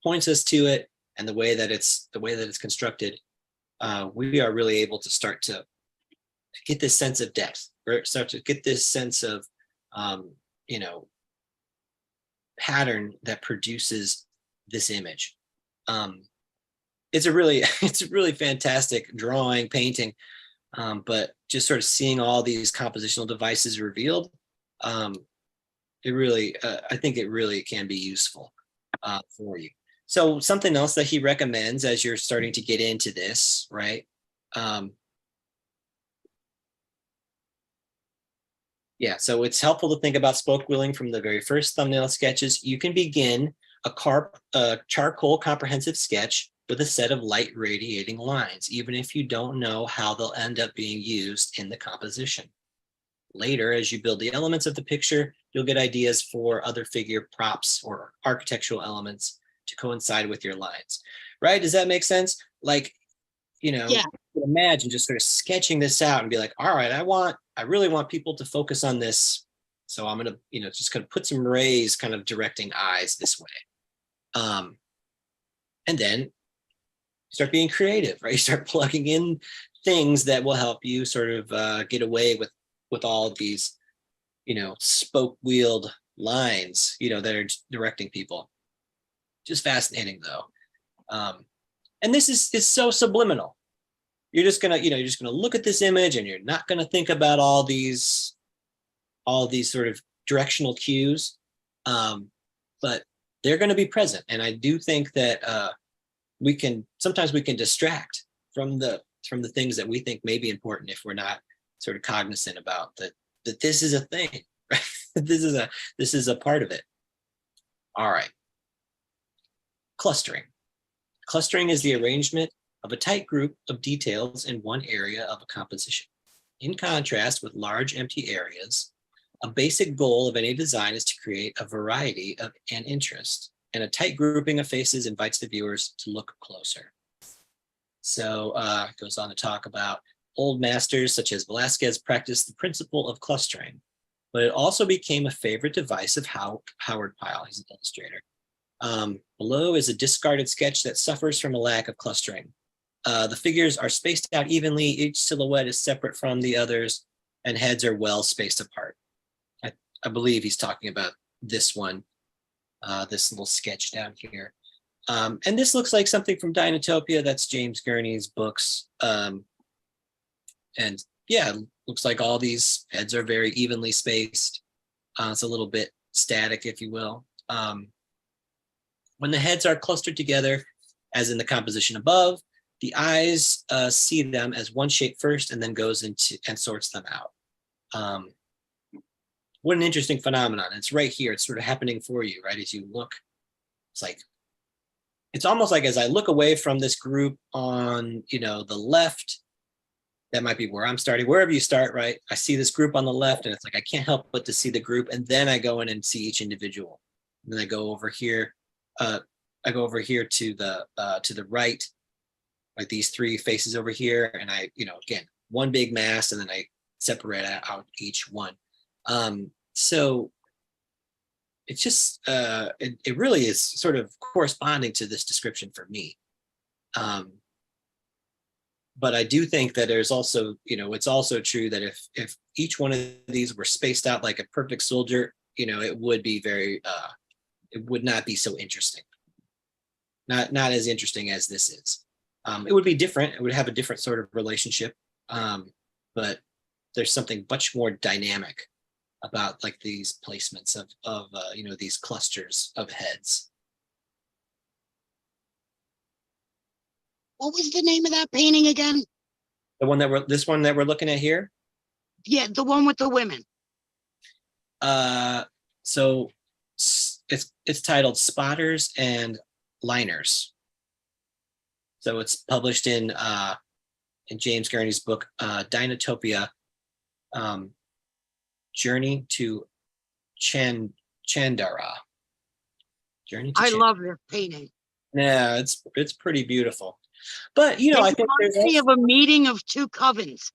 Speaker 1: points us to it, and the way that it's constructed, we are really able to start to get this sense of depth, or start to get this sense of, pattern that produces this image. It's a really fantastic drawing, painting, but just sort of seeing all these compositional devices revealed, it really, I think it really can be useful for you. So something else that he recommends as you're starting to get into this, right? Yeah, so it's helpful to think about spoke wheeling from the very first thumbnail sketches. You can begin a charcoal comprehensive sketch with a set of light radiating lines, even if you don't know how they'll end up being used in the composition. Later, as you build the elements of the picture, you'll get ideas for other figure props or architectural elements to coincide with your lines, right? Does that make sense? Like,
Speaker 3: Yeah.
Speaker 1: Imagine just sort of sketching this out and be like, all right, I really want people to focus on this. So I'm going to, just kind of put some rays kind of directing eyes this way. And then start being creative, right? You start plugging in things that will help you sort of get away with all of these, spoke wheeled lines, that are directing people. Just fascinating though. And this is so subliminal. You're just gonna look at this image and you're not gonna think about all these sort of directional cues, but they're gonna be present. And I do think that sometimes we can distract from the things that we think may be important if we're not sort of cognizant about that this is a thing, right? This is a part of it. All right. Clustering. Clustering is the arrangement of a tight group of details in one area of a composition. In contrast with large empty areas, a basic goal of any design is to create a variety of an interest, and a tight grouping of faces invites the viewers to look closer. So it goes on to talk about old masters such as Velázquez practiced the principle of clustering, but it also became a favorite device of Howard Pyle. He's an illustrator. Below is a discarded sketch that suffers from a lack of clustering. The figures are spaced out evenly. Each silhouette is separate from the others, and heads are well spaced apart. I believe he's talking about this one, this little sketch down here. And this looks like something from Dinotopia. That's James Gurney's books. And yeah, looks like all these heads are very evenly spaced. It's a little bit static, if you will. When the heads are clustered together, as in the composition above, the eyes see them as one shape first and then goes into and sorts them out. What an interesting phenomenon. It's right here. It's sort of happening for you, right? As you look, it's like, it's almost like as I look away from this group on, the left, that might be where I'm starting, wherever you start, right? I see this group on the left and it's like, I can't help but to see the group. And then I go in and see each individual. And then I go over here. I go over here to the right, like these three faces over here. And I, again, one big mass, and then I separate out each one. So it's just, it really is sort of corresponding to this description for me. But I do think that there's also, it's also true that if each one of these were spaced out like a perfect soldier, it would be very, it would not be so interesting. Not as interesting as this is. It would be different. It would have a different sort of relationship. But there's something much more dynamic about like these placements of these clusters of heads.
Speaker 3: What was the name of that painting again?
Speaker 1: This one that we're looking at here.
Speaker 3: Yeah, the one with the women.
Speaker 1: So it's titled Spotters and Liners. So it's published in James Gurney's book, Dinotopia, Journey to Chandara.
Speaker 3: I love this painting.
Speaker 1: Yeah, it's pretty beautiful. But I think there's
Speaker 3: also of a meeting of two covens.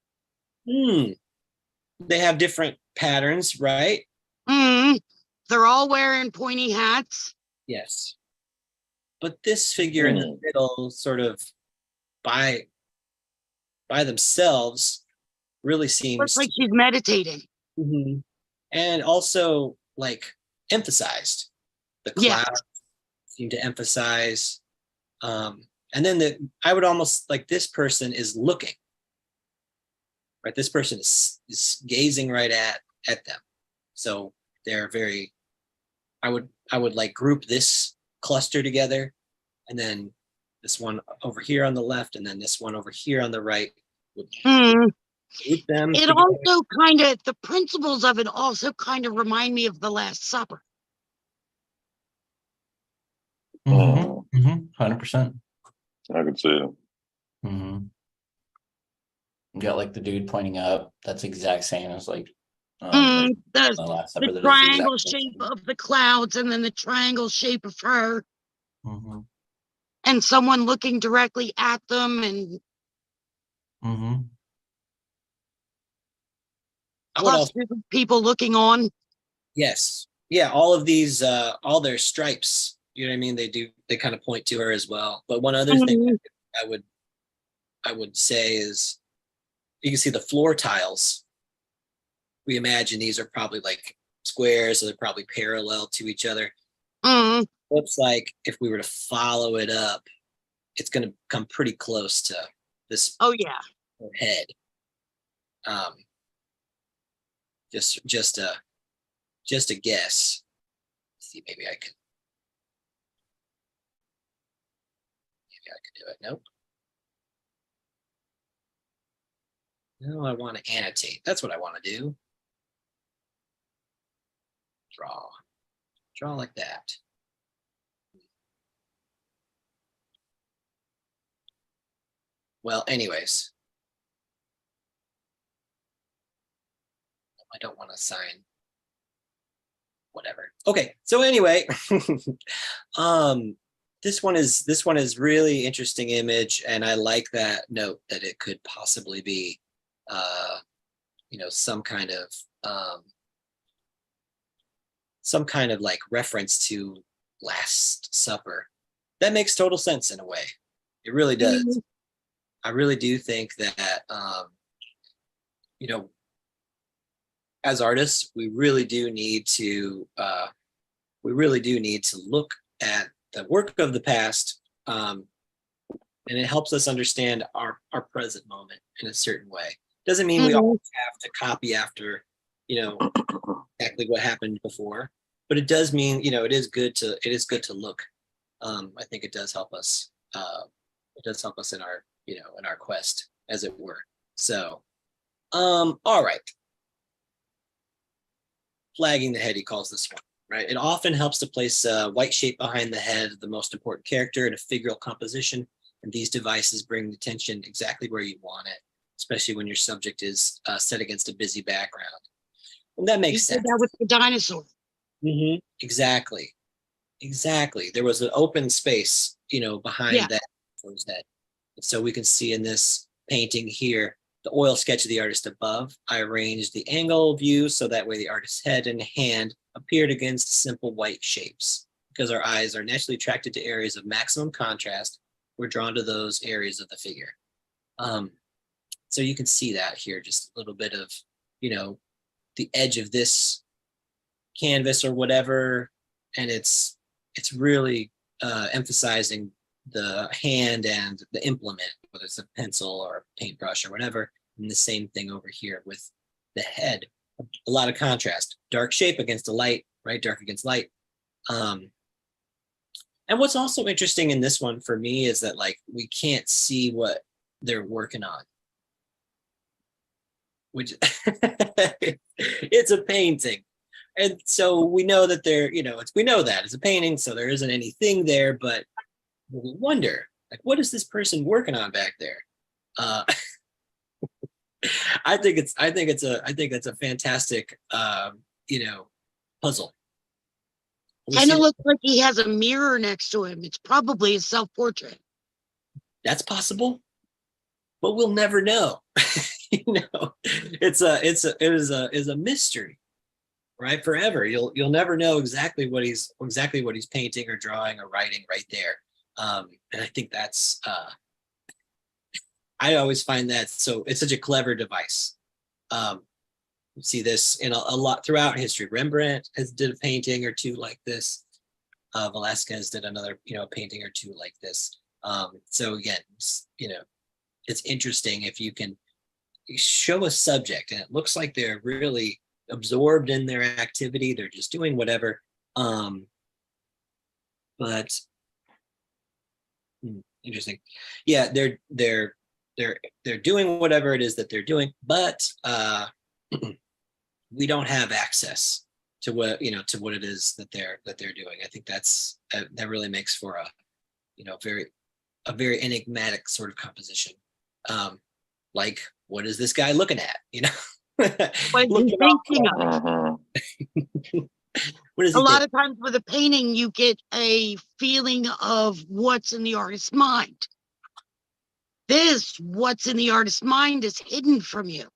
Speaker 1: They have different patterns, right?
Speaker 3: They're all wearing pointy hats.
Speaker 1: Yes. But this figure in the middle, sort of by themselves, really seems
Speaker 3: looks like she's meditating.
Speaker 1: And also like emphasized. The clouds seem to emphasize. And then I would almost like this person is looking. Right, this person is gazing right at them. So they're very. I would like group this cluster together, and then this one over here on the left, and then this one over here on the right. Would group them.
Speaker 3: It
Speaker 1: together.
Speaker 3: also kind of, the principles of it also kind of remind me of the Last Supper.
Speaker 2: 100%.
Speaker 4: I can see it.
Speaker 2: You got like the dude pointing up. That's exact same as like
Speaker 3: the
Speaker 2: Last Supper.
Speaker 3: the triangle shape of the clouds, and then the triangle shape of her, and someone looking directly at them, and clusters of people looking on.
Speaker 1: Yes. Yeah. All of these, all their stripes. You know what I mean? They kind of point to her as well. But one other thing I would say is, you can see the floor tiles. We imagine these are probably like squares, so they're probably parallel to each other. Looks like if we were to follow it up, it's going to come pretty close to this.
Speaker 3: Oh yeah.
Speaker 1: Head. Just a guess. Let's see, maybe I could do it. Nope. No, I want to annotate. That's what I want to do. Draw like that. Well, anyways. I don't want to sign. Whatever. Okay. So anyway, this one is really interesting image, and I like that note that it could possibly be, some kind of like reference to Last Supper. That makes total sense in a way. It really does. I really do think that, as artists, we really do need to look at the work of the past, and it helps us understand our present moment in a certain way. Doesn't mean we always have to copy after, you know, exactly what happened before, but it does mean, you know, it is good to look. I think it does help us. It does help us in our, you know, in our quest, as it were. So, all right. Flagging the head, he calls this one, right? It often helps to place a white shape behind the head of the most important character in a figural composition. And these devices bring the attention exactly where you want it, especially when your subject is set against a busy background. And that makes sense.
Speaker 3: That with the dinosaur.
Speaker 1: Mm-hmm. Exactly. There was an open space, you know, behind that head. So we can see in this painting here, the oil sketch of the artist above. I arranged the angle view so that way the artist's head and hand appeared against simple white shapes. Because our eyes are naturally attracted to areas of maximum contrast, we're drawn to those areas of the figure. So you can see that here, just a little bit of, you know, the edge of this canvas or whatever, and it's really emphasizing the hand and the implement, whether it's a pencil or a paintbrush or whatever. And the same thing over here with the head. A lot of contrast, dark shape against the light, right? Dark against light. And what's also interesting in this one for me is that, like, we can't see what they're working on, which it's a painting. And so we know that they're, you know, we know that it's a painting, so there isn't anything there, but we wonder, like, what is this person working on back there? I think it's a fantastic, you know, puzzle.
Speaker 3: Kind of looks like he has a mirror next to him. It's probably a self-portrait.
Speaker 1: That's possible, but we'll never know. You know, it is a mystery, right? Forever, you'll never know exactly what he's painting or drawing or writing right there. And I think that's I always find that it's such a clever device. You see this in a lot throughout history. Rembrandt did a painting or two like this. Velasquez did another, you know, painting or two like this. So again, you know, it's interesting if you can show a subject and it looks like they're really absorbed in their activity. They're just doing whatever. But interesting. Yeah, they're doing whatever it is that they're doing, but we don't have access to what, you know, to what it is that they're doing. I think that really makes for a, you know, a very enigmatic sort of composition. Like, what is this guy looking at? You know,
Speaker 3: What is he thinking of?
Speaker 1: What is he
Speaker 3: A lot
Speaker 1: thinking?
Speaker 3: of times with a painting, you get a feeling of what's in the artist's mind. What's in the artist's mind is hidden from you.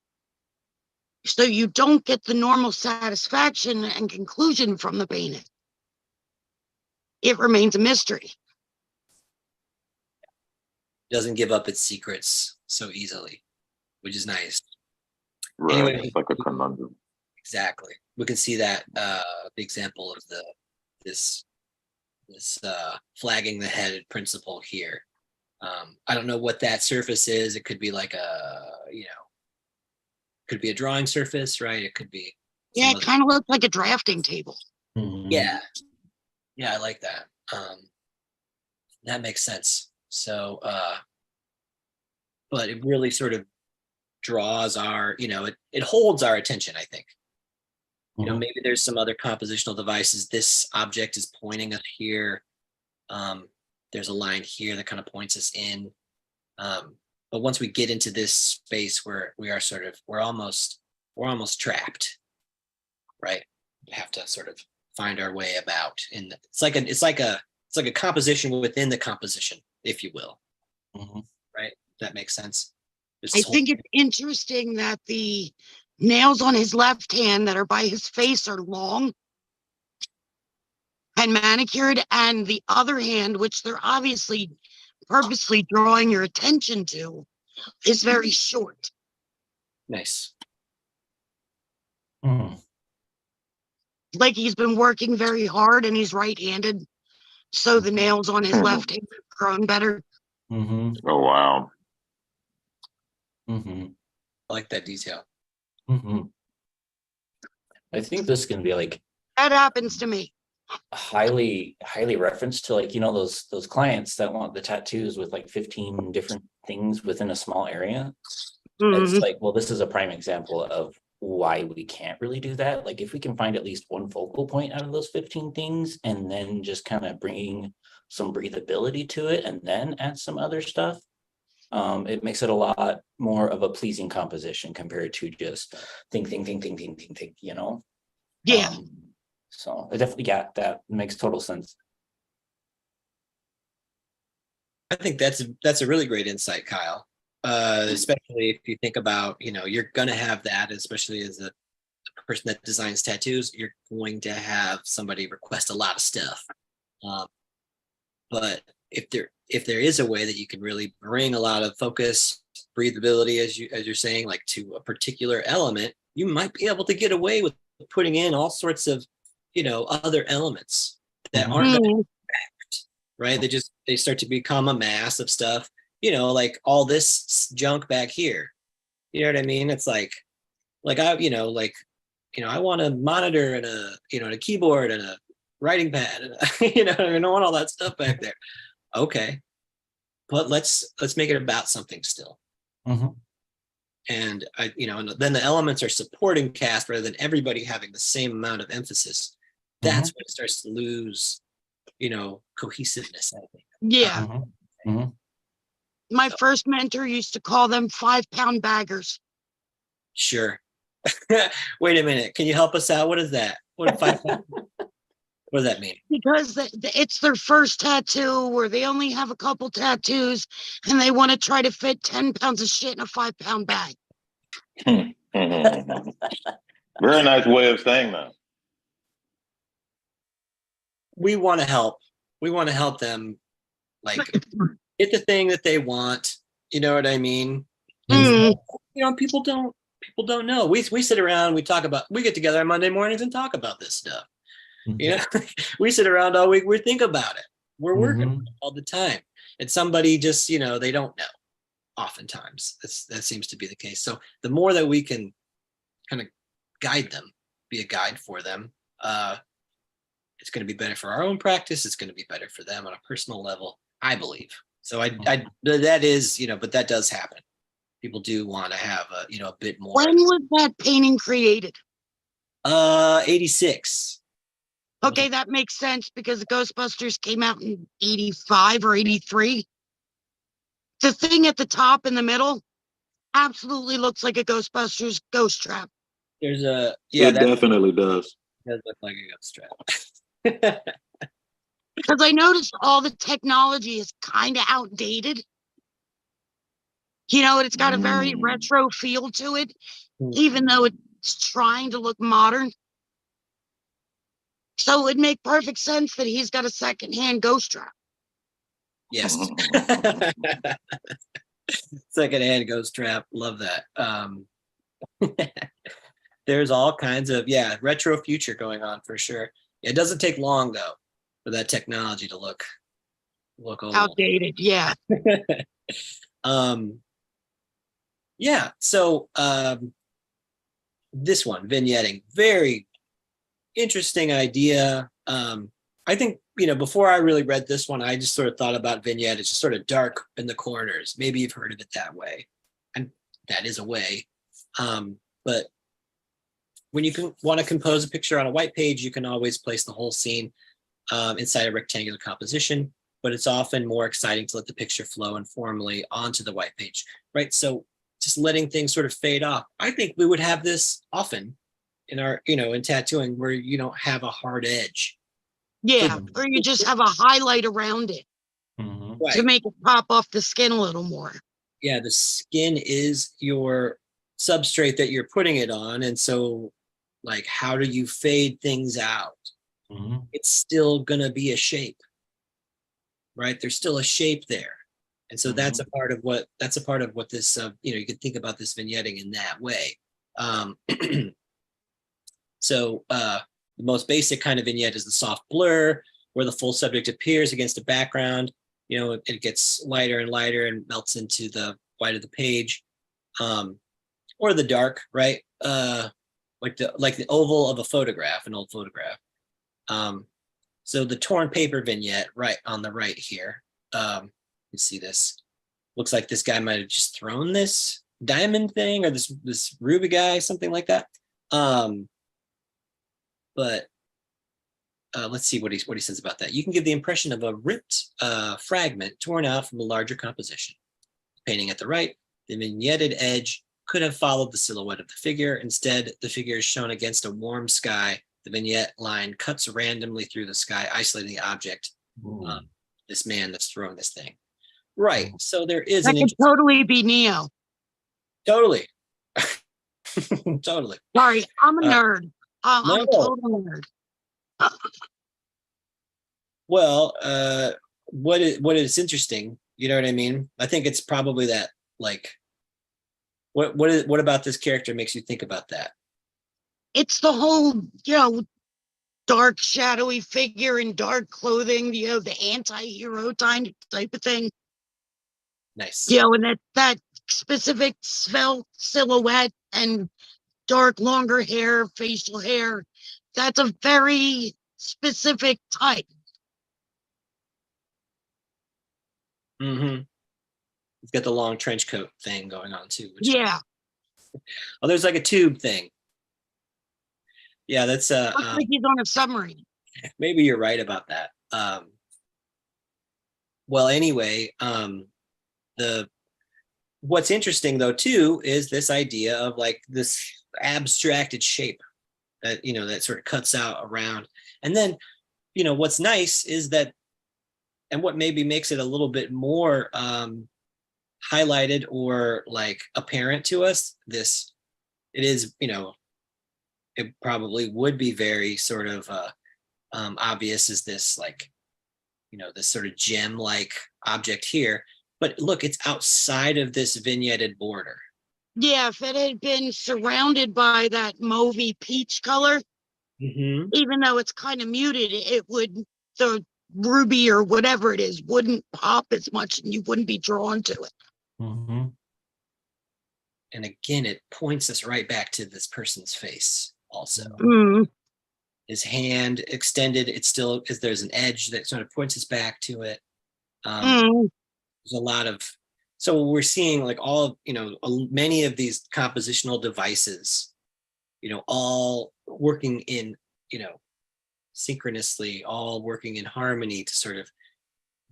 Speaker 3: So you don't get the normal satisfaction and conclusion from the painting. It remains a mystery.
Speaker 1: Doesn't give up its secrets so easily, which is nice.
Speaker 4: Right,
Speaker 1: Anyway,
Speaker 4: it's like a conundrum.
Speaker 1: Exactly. We can see that the example of this flagging the head principle here. I don't know what that surface is. It could be like could be a drawing surface, right? It could be.
Speaker 3: Yeah, it kind of looks like a drafting table.
Speaker 1: Yeah. Yeah, I like that. That makes sense. So, but it really sort of draws our, you know, it holds our attention, I think. You know, maybe there's some other compositional devices. This object is pointing us here. There's a line here that kind of points us in. But once we get into this space where we're almost trapped, right? We have to sort of find our way about. It's like a composition within the composition, if you will. Right? That makes sense.
Speaker 3: I think it's interesting that the nails on his left hand that are by his face are long and manicured, and the other hand, which they're obviously purposely drawing your attention to, is very short.
Speaker 1: Nice.
Speaker 3: Like he's been working very hard and he's right-handed, so the nails on his left hand are grown better.
Speaker 4: Oh wow.
Speaker 1: like that detail.
Speaker 2: Mhm. I think this can be like
Speaker 3: That happens to me.
Speaker 2: highly referenced to, like, you know, those clients that want the tattoos with like 15 different things within a small area. It's
Speaker 3: Mhm.
Speaker 2: like, well, this is a prime example of why we can't really do that. Like, if we can find at least one focal point out of those 15 things, and then just kind of bring some breathability to it, and then add some other stuff, it makes it a lot more of a pleasing composition compared to just think, you know.
Speaker 3: Yeah.
Speaker 2: So it definitely, yeah, that makes total sense.
Speaker 1: I think that's a really great insight, Kyle. Especially if you think about, you know, you're gonna have that, especially as a person that designs tattoos, you're going to have somebody request a lot of stuff. Um, but if there is a way that you can really bring a lot of focus, breathability, as you're saying, like to a particular element, you might be able to get away with putting in all sorts of, you know, other elements that
Speaker 2: Mhm.
Speaker 1: aren't going to
Speaker 3: Mhm.
Speaker 1: right. They start to become a mass of stuff, you know, like all this junk back here. You know what I mean? It's like I, you know, like, you know, I want a monitor and a, you know, and a keyboard and a writing pad and a, you know, I don't want all that stuff back there. Okay, but let's make it about something still.
Speaker 2: Mhm.
Speaker 1: And I, you know, and then the elements are supporting cast rather than everybody having the same amount of emphasis. That's when it starts to lose, you know, cohesiveness, I think.
Speaker 3: Yeah.
Speaker 2: Mhm. Mhm.
Speaker 3: My
Speaker 1: So,
Speaker 3: first mentor used to call them 5-pound baggers
Speaker 1: sure. Wait a minute. Can you help us out? What is that? What if I, what does that mean?
Speaker 3: because it's their first tattoo or they only have a couple tattoos and they want to try to fit 10 pounds of shit in a 5-pound bag.
Speaker 4: Very nice way of saying that.
Speaker 1: We want to help. We want to help them like get the thing that they want. You know what I mean? And so,
Speaker 3: Mm.
Speaker 1: you know, people don't know. We sit around, we get together on Monday mornings and talk about this stuff. You know, we sit around all week, we think about it. We're working on it all the time. And somebody just, you know, they don't know oftentimes. That seems to be the case. So the more that we can kind of guide them, be a guide for them, it's going to be better for our own practice. It's going to be better for them on a personal level, I believe. So that is, you know, but that does happen. People do want to have a, you know, a bit more.
Speaker 3: When was that painting created?
Speaker 1: 86.
Speaker 3: Okay, that makes sense because the Ghostbusters came out in 85 or 83. The thing at the top in the middle absolutely looks like a Ghostbusters ghost trap.
Speaker 1: There's
Speaker 4: It definitely does.
Speaker 1: does look like a ghost trap.
Speaker 3: Because I noticed all the technology is kind of outdated. You know, it's got a very retro feel to it, even though it's trying to look modern. So it would make perfect sense that he's got a secondhand ghost trap.
Speaker 1: Yes. Secondhand ghost trap. Love that. There's all kinds of, yeah, retro future going on for sure. It doesn't take long though for that technology to look old.
Speaker 3: Outdated, yeah.
Speaker 1: Yeah. So this one, vignetting, very interesting idea. I think, you know, before I really read this one, I just sort of thought about vignette. It's just sort of dark in the corners. Maybe you've heard of it that way. And that is a way. But when you can want to compose a picture on a white page, you can always place the whole scene inside a rectangular composition, but it's often more exciting to let the picture flow informally onto the white page, right? So just letting things sort of fade off. I think we would have this often in our, you know, in tattooing where you don't have a hard edge.
Speaker 3: Yeah, or you just have a highlight around it to make it pop off the skin a little more.
Speaker 1: Yeah, the skin is your substrate that you're putting it on. And so, like, how do you fade things out? It's still going to be a shape, right? There's still a shape there. And so that's a part of what this, you know, you can think about this vignetting in that way. So the most basic kind of vignette is the soft blur, where the full subject appears against a background. You know, it gets lighter and lighter and melts into the white of the page. or the dark, right? Like the oval of a photograph, an old photograph. So the torn paper vignette right on the right here. You see this. Looks like this guy might have just thrown this diamond thing or this ruby guy, something like that. But let's see what he says about that. You can give the impression of a ripped fragment torn out from a larger composition. Painting at the right, the vignetted edge could have followed the silhouette of the figure. Instead, the figure is shown against a warm sky. The vignette line cuts randomly through the sky, isolating the object, this man that's throwing this thing. Right. So there is
Speaker 3: That could totally be Neo.
Speaker 1: Totally. Totally.
Speaker 3: Sorry, I'm a nerd. I'm
Speaker 1: no.
Speaker 3: a total nerd.
Speaker 1: Well, what is interesting, you know what I mean? I think it's probably that, like, what about this character makes you think about that?
Speaker 3: It's the whole, dark, shadowy figure in dark clothing, the anti-hero type of thing.
Speaker 1: Nice.
Speaker 3: And that specific svelte silhouette and dark, longer hair, facial hair. That's a very specific type.
Speaker 1: Mm-hmm. He's got the long trench coat thing going on too.
Speaker 3: Yeah.
Speaker 1: Oh, there's like a tube thing. Yeah, that's
Speaker 3: Looks like he's on a submarine.
Speaker 1: Maybe you're right about that. Well, anyway, what's interesting though too is this idea of like this abstracted shape that that sort of cuts out around. And then what's nice is that, and what maybe makes it a little bit more highlighted or like apparent to us, it is, it probably would be very sort of obvious as this, like, this sort of gem like object here. But look, it's outside of this vignetted border.
Speaker 3: Yeah, if it had been surrounded by that mauvey peach color, even though it's kind of muted, the ruby or whatever it is wouldn't pop as much and you wouldn't be drawn to it.
Speaker 1: And again, it points us right back to this person's face also. His hand extended, it's still, because there's an edge that sort of points us back to it. There's a lot of, so we're seeing like all, many of these compositional devices, all working in, synchronously, all working in harmony to sort of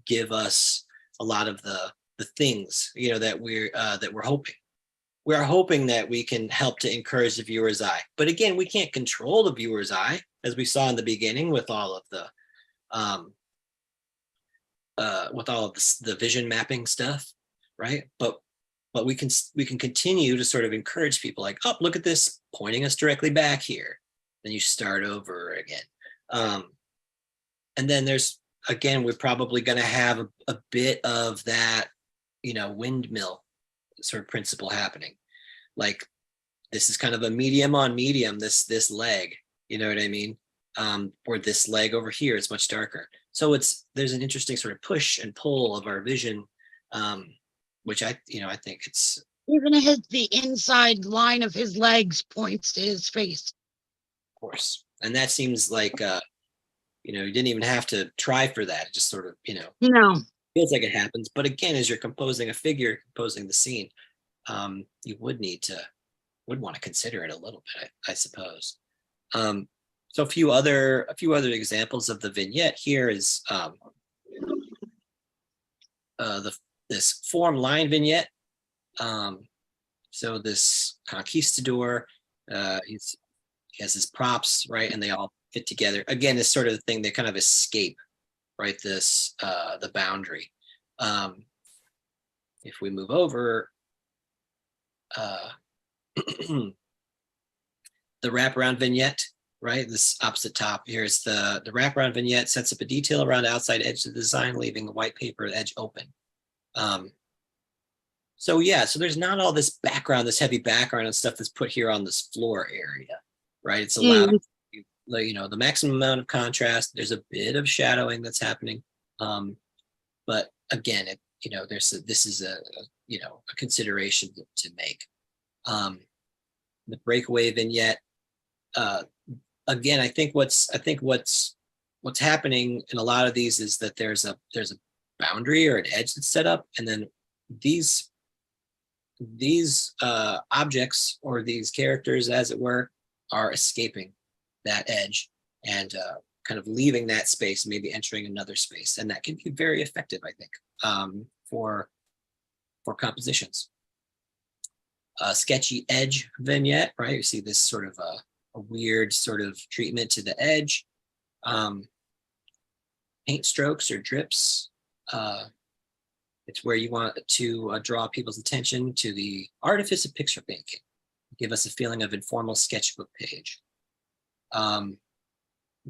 Speaker 1: give us a lot of the things, that we're hoping. We are hoping that we can help to encourage the viewer's eye. But again, we can't control the viewer's eye, as we saw in the beginning with all of the vision mapping stuff, right? But we can continue to sort of encourage people like, oh, look at this, pointing us directly back here. Then you start over again. And then there's, again, we're probably going to have a bit of that, windmill sort of principle happening. Like, this is kind of a medium on medium, this leg, you know what I mean? Or this leg over here is much darker. So there's an interesting sort of push and pull of our vision, which I think it's,
Speaker 3: even the inside line of his legs points to his face.
Speaker 1: Of course. And that seems like, you didn't even have to try for that. It just sort of,
Speaker 3: no,
Speaker 1: feels like it happens. But again, as you're composing a figure, composing the scene, you would want to consider it a little bit, I suppose. So a few other examples of the vignette here is this form line vignette. So this conquistador, he has his props, right, and they all fit together. Again, this sort of the thing, they kind of escape, right, this the boundary. If we move over, the wraparound vignette, right, this opposite top here is the wraparound vignette, sets up a detail around the outside edge of the design, leaving the white paper edge open. So yeah, so there's not all this background, this heavy background and stuff that's put here on this floor area, right? It's allowed, the maximum amount of contrast. There's a bit of shadowing that's happening, but again, this is a consideration to make. the breakaway vignette. Again, I think what's happening in a lot of these is that there's a boundary or an edge that's set up, and then these objects or these characters, as it were, are escaping that edge and kind of leaving that space, maybe entering another space, and that can be very effective, I think, for compositions. A sketchy edge vignette, right? You see this sort of a weird sort of treatment to the edge. Paint strokes or drips. It's where you want to draw people's attention to the artifice of picture making. Give us a feeling of informal sketchbook page.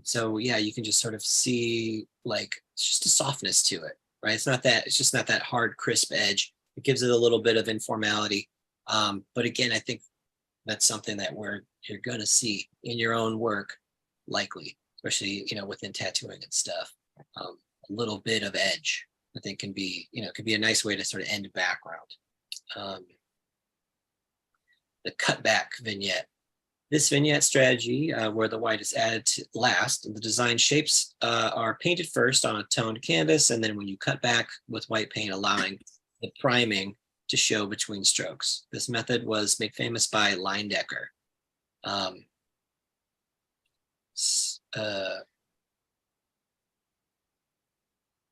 Speaker 1: So yeah, you can just sort of see like it's just a softness to it, right? It's just not that hard, crisp edge. It gives it a little bit of informality. But again, I think that's something that you're going to see in your own work, likely, especially, within tattooing and stuff. A little bit of edge, I think, can be a nice way to sort of end a background. The cutback vignette. This vignette strategy, where the white is added to last, the design shapes are painted first on a toned canvas, and then when you cut back with white paint, allowing the priming to show between strokes. This method was made famous by Leindecker.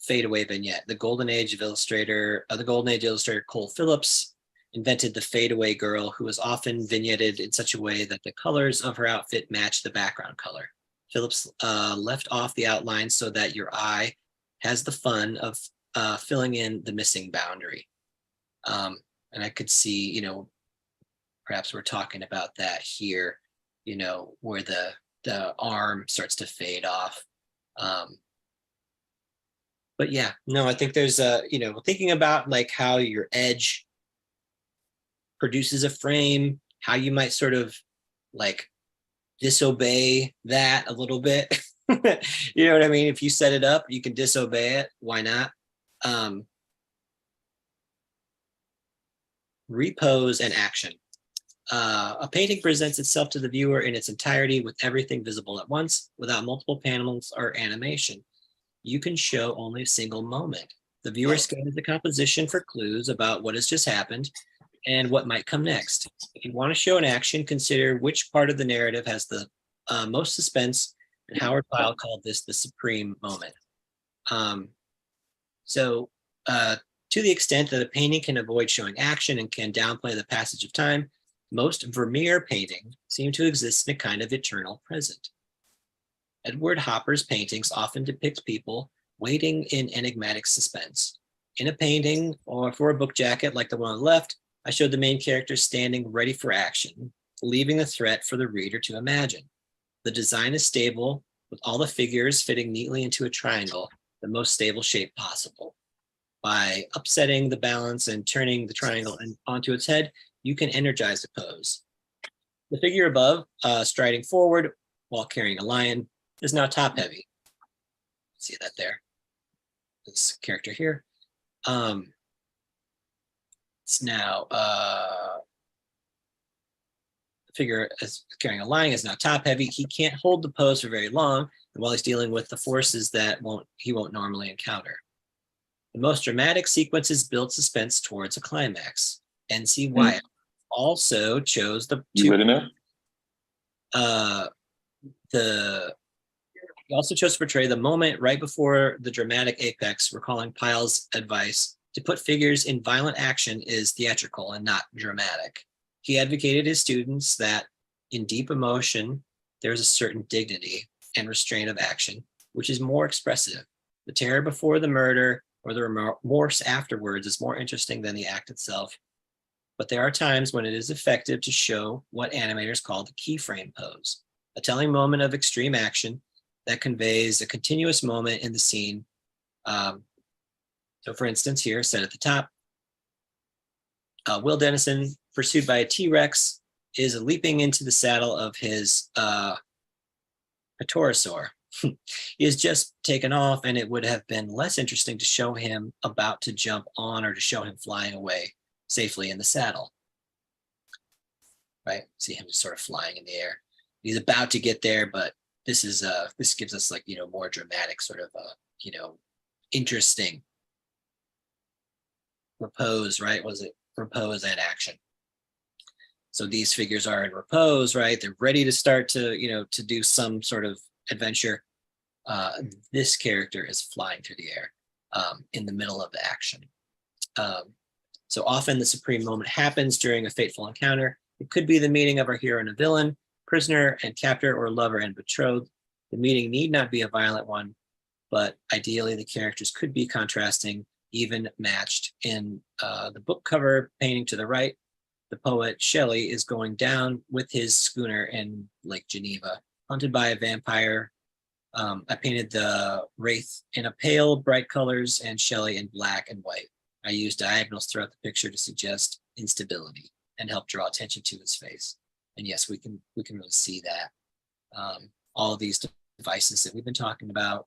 Speaker 1: Fadeaway vignette. The golden age illustrator Cole Phillips invented the fadeaway girl, who was often vignetted in such a way that the colors of her outfit matched the background color. Phillips left off the outline so that your eye has the fun of filling in the missing boundary. And I could see, perhaps we're talking about that here, where the arm starts to fade off. But yeah, no, I think there's thinking about like how your edge produces a frame, how you might sort of like disobey that a little bit. You know what I mean? If you set it up, you can disobey it. Why not? Repose and action. A painting presents itself to the viewer in its entirety with everything visible at once, without multiple panels or animation. You can show only a single moment. The viewer scans the composition for clues about what has just happened and what might come next. If you want to show an action, consider which part of the narrative has the most suspense, and Howard Pyle called this the supreme moment. To the extent that a painting can avoid showing action and can downplay the passage of time, most Vermeer paintings seem to exist in a kind of eternal present. Edward Hopper's paintings often depict people waiting in enigmatic suspense. In a painting or for a book jacket like the one on the left, I showed the main character standing ready for action, leaving a threat for the reader to imagine. The design is stable, with all the figures fitting neatly into a triangle, the most stable shape possible. By upsetting the balance and turning the triangle onto its head, you can energize the pose. The figure above, striding forward while carrying a lion, is now top heavy. See that there? This character here. It's now the figure as carrying a lion is now top heavy. He can't hold the pose for very long, and while he's dealing with the forces that he won't normally encounter. The most dramatic sequences build suspense towards a climax. N.C. Wyatt also chose
Speaker 4: You ready now?
Speaker 1: He also chose to portray the moment right before the dramatic apex, recalling Pyle's advice to put figures in violent action is theatrical and not dramatic. He advocated his students that in deep emotion, there's a certain dignity and restraint of action, which is more expressive. The terror before the murder or the remorse afterwards is more interesting than the act itself. But there are times when it is effective to show what animators call the keyframe pose, a telling moment of extreme action that conveys a continuous moment in the scene. So for instance, here, set at the top, Will Dennison, pursued by a T-Rex, is leaping into the saddle of his Pterosaur. He has just taken off, and it would have been less interesting to show him about to jump on or to show him flying away safely in the saddle. right? See him just sort of flying in the air. He's about to get there, but this gives us like, more dramatic sort of, interesting repose, right? Was it repose and action? So these figures are in repose, right? They're ready to start to do some sort of adventure. This character is flying through the air in the middle of the action. So often the supreme moment happens during a fateful encounter. It could be the meeting of our hero and a villain, prisoner and captor, or lover and betrothed. The meeting need not be a violent one, but ideally the characters could be contrasting, even matched. In the book cover painting to the right, the poet Shelley is going down with his schooner in Lake Geneva, hunted by a vampire. I painted the wraith in a pale, bright colors and Shelley in black and white. I used diagonals throughout the picture to suggest instability and help draw attention to his face. And yes, we can really see that. All of these devices that we've been talking about,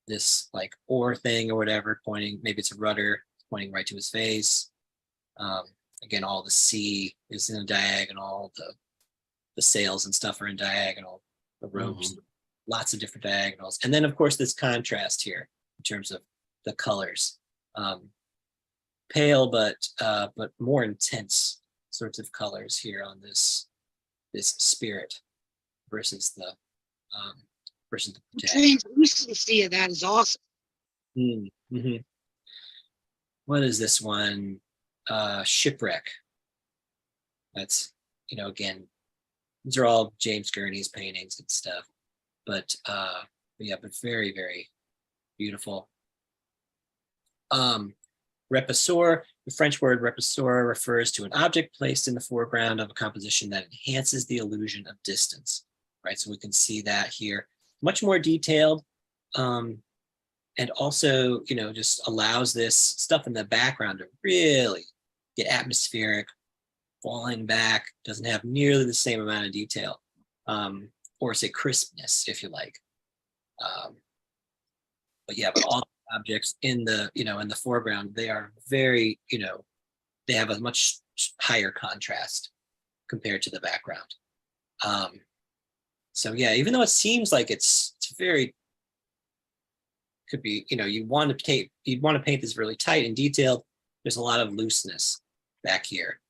Speaker 1: this like oar thing or whatever, pointing, maybe it's a rudder pointing right to his face. Again, all the sea is in a diagonal, the sails and stuff are in diagonal, the ropes, lots of different diagonals. And then of course this contrast here in terms of the colors. Pale but more intense sorts of colors here on this spirit versus the
Speaker 3: translucency of that is awesome.
Speaker 1: Mm-hmm. What is this one? Shipwreck. That's, again, these are all James Gurney's paintings and stuff, but very, very beautiful. Repousseur, the French word repousseur refers to an object placed in the foreground of a composition that enhances the illusion of distance, right? So we can see that here, much more detailed, and also, just allows this stuff in the background to really get atmospheric, falling back, doesn't have nearly the same amount of detail, or say crispness, if you like. But all objects in the in the foreground, they are very, they have a much higher contrast compared to the background. So yeah, even though it seems like it's very, could be, you'd want to paint this really tight and detailed, there's a lot of looseness back here,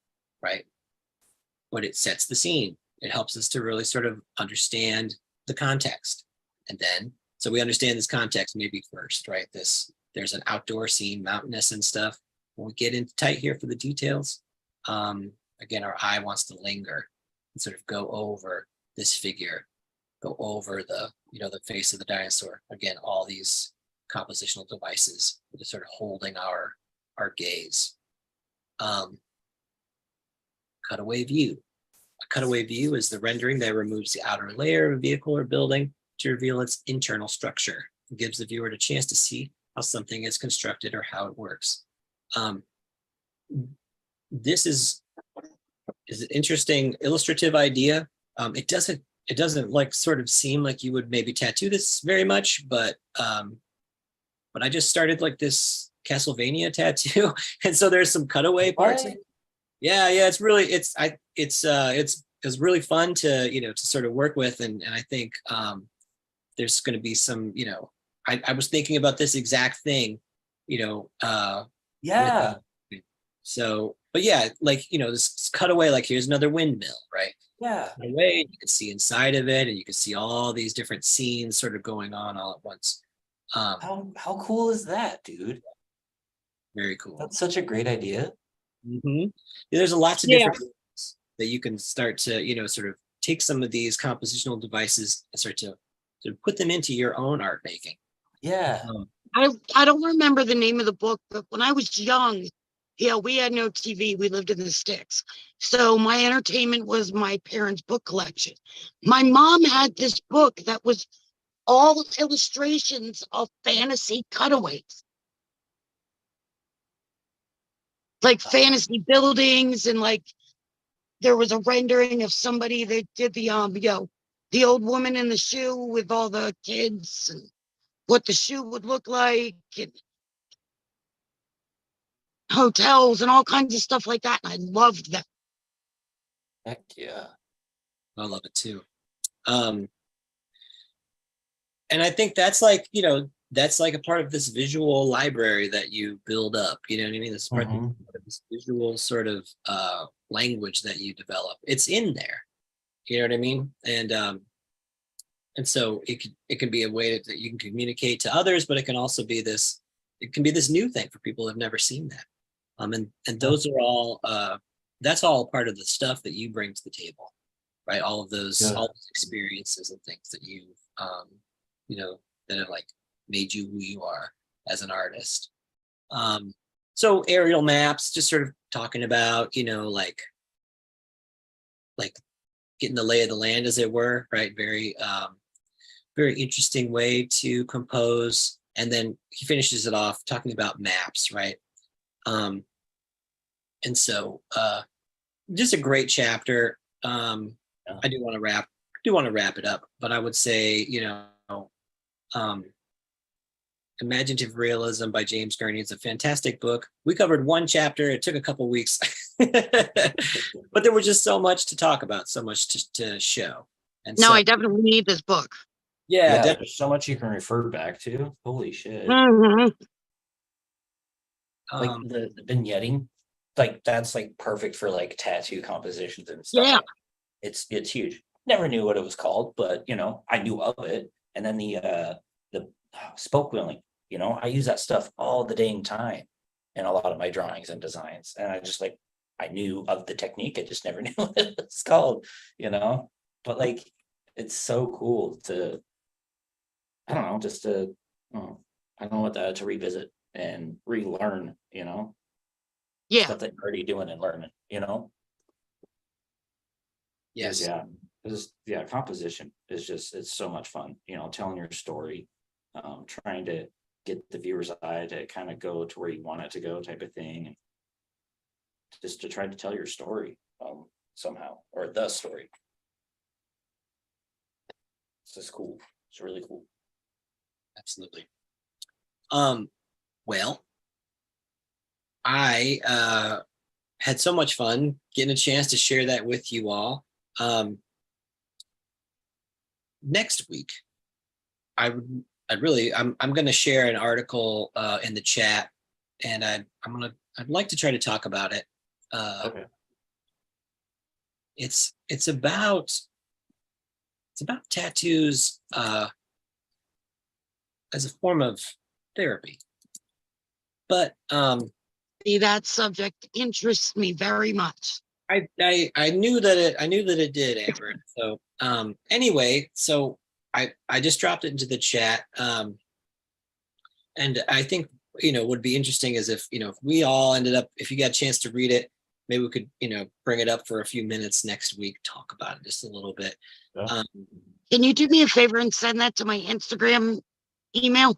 Speaker 1: right? But it sets the scene. It helps us to really sort of understand the context. And then, so we understand this context maybe first, right? There's an outdoor scene, mountainous and stuff. When we get in tight here for the details, again, our eye wants to linger and sort of go over this figure, go over the, the face of the dinosaur. Again, all these compositional devices that are sort of holding our gaze. Cutaway view. A cutaway view is the rendering that removes the outer layer of a vehicle or building to reveal its internal structure. It gives the viewer a chance to see how something is constructed or how it works. This is an interesting illustrative idea. It doesn't like sort of seem like you would maybe tattoo this very much, but I just started like this Castlevania tattoo, and so there's some cutaway parts. Yeah, it's really it's really fun to to sort of work with, and I think there's going to be some I was thinking about this exact thing,
Speaker 2: Yeah.
Speaker 1: So, but yeah, like this cutaway, like here's another windmill, right?
Speaker 2: Yeah.
Speaker 1: Away, you can see inside of it, and you can see all these different scenes sort of going on all at once.
Speaker 2: How cool is that, dude?
Speaker 1: Very cool.
Speaker 2: That's such a great idea.
Speaker 1: Yeah, there's lots of different ways that you can start to sort of take some of these compositional devices and start to put them into your own art making.
Speaker 2: Yeah.
Speaker 3: I don't remember the name of the book, but when I was young, we had no TV. We lived in the sticks. So my entertainment was my parents' book collection. My mom had this book that was all illustrations of fantasy cutaways. Like fantasy buildings, and like there was a rendering of somebody that did the old woman in the shoe with all the kids and what the shoe would look like, and hotels and all kinds of stuff like that. And I loved that.
Speaker 2: Heck yeah.
Speaker 1: I love it too. And I think that's like, that's like a part of this visual library that you build up. You know what I mean? This part
Speaker 2: Mhm.
Speaker 1: of this visual sort of language that you develop. It's in there. You know what I mean? And so it can be a way that you can communicate to others, but it can also be this. It can be this new thing for people who have never seen that. And those are all. That's all part of the stuff that you bring to the table, right? All
Speaker 2: Yeah.
Speaker 1: those experiences and things that you know, that have like made you who you are as an artist. So aerial maps, just sort of talking about, like getting the lay of the land, as it were, right? Very interesting way to compose. And then he finishes it off talking about maps, right? And so just a great chapter.
Speaker 2: Yeah.
Speaker 1: I do want to wrap it up, but I would say, um, Imaginative Realism by James Gurney. It's a fantastic book. We covered one chapter. It took a couple weeks, but there was just so much to talk about, so much to show. And
Speaker 3: No,
Speaker 1: so,
Speaker 3: I definitely need this book.
Speaker 1: yeah,
Speaker 2: Yeah, there's so much you can refer back to. Holy shit.
Speaker 3: Mhm.
Speaker 2: Like
Speaker 1: um,
Speaker 2: the vignetting, like that's like perfect for like tattoo compositions and stuff.
Speaker 3: Yeah.
Speaker 2: It's huge. Never knew what it was called, but I knew of it. And then the spoke wheeling, I use that stuff all the dang time in a lot of my drawings and designs. And I knew of the technique, I just never knew what it's called. But like it's so cool to, I don't know, just to I don't know what to revisit and relearn,
Speaker 3: Yeah.
Speaker 2: stuff that you're already doing and learning.
Speaker 1: yes,
Speaker 2: Composition is just, it's so much fun, telling your story, trying to get the viewer's eye to kind of go to where you want it to go, type of thing, and just to try to tell your story somehow, or the story. It's just cool. It's really cool.
Speaker 1: absolutely. Well, I had so much fun getting a chance to share that with you all. Next week, I'm going to share an article in the chat, and I'd like to try to talk about it.
Speaker 2: Okay.
Speaker 1: It's about tattoos as a form of therapy, but
Speaker 3: See, that subject interests me very much.
Speaker 1: I knew that it did, Amber. So anyway, so I just dropped it into the chat, and I think would be interesting is if if we all ended up, if you got a chance to read it, maybe we could bring it up for a few minutes next week, talk about it just a little bit.
Speaker 2: Yeah.
Speaker 3: Can you do me a favor and send that to my Instagram email?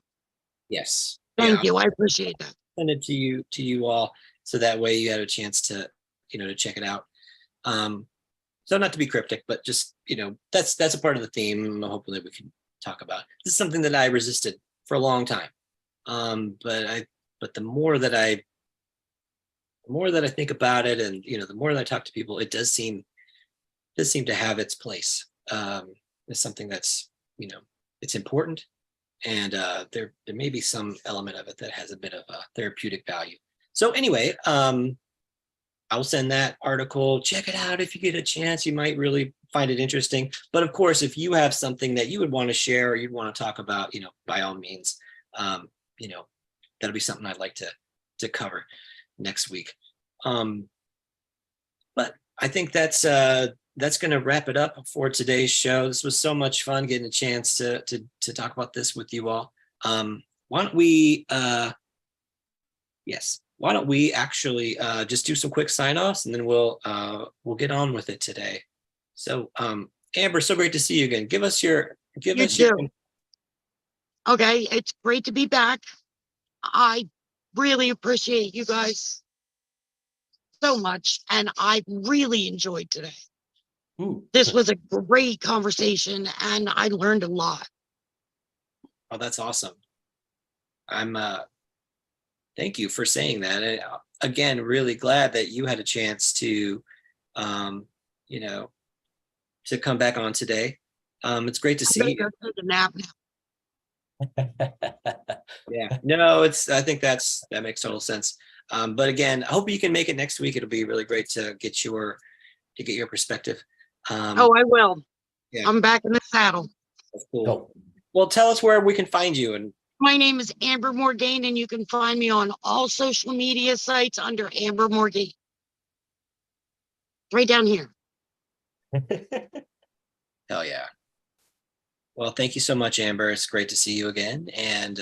Speaker 1: Yes,
Speaker 3: Thank you. I appreciate that.
Speaker 1: Send it to you all, so that way you had a chance to to check it out. So not to be cryptic, but just that's a part of the theme. Hopefully we can talk about. This is something that I resisted for a long time, but the more that I think about it, and the more that I talk to people, it does seem to have its place. It's something that's it's important, and there may be some element of it that has a bit of a therapeutic value. So anyway, I'll send that article. Check it out if you get a chance. You might really find it interesting. But of course, if you have something that you would want to share or you'd want to talk about, by all means, that'll be something I'd like to cover next week. But I think that's going to wrap it up for today's show. This was so much fun getting a chance to talk about this with you all. Why don't we actually just do some quick sign-offs, and then we'll get on with it today. So Amber, so great to see you again. Give us your
Speaker 3: Okay, it's great to be back. I really appreciate you guys so much, and I really enjoyed today.
Speaker 2: Ooh.
Speaker 3: This was a great conversation, and I learned a lot.
Speaker 1: Oh, that's awesome. Thank you for saying that. And again, really glad that you had a chance to you know, to come back on today. It's great to
Speaker 3: I
Speaker 1: see
Speaker 3: better
Speaker 1: you.
Speaker 3: go take a nap now.
Speaker 1: Yeah, no, I think that makes total sense. But again, I hope you can make it next week. It'll be really great to get your perspective.
Speaker 3: Oh, I will.
Speaker 1: Yeah.
Speaker 3: I'm back in the saddle.
Speaker 1: That's cool.
Speaker 2: Cool.
Speaker 1: Well, tell us where we can find you. And
Speaker 3: My name is Amber Morgaine, and you can find me on all social media sites under Amber Morgaine. Right down here.
Speaker 1: hell yeah. Well, thank you so much, Amber. It's great to see you again, and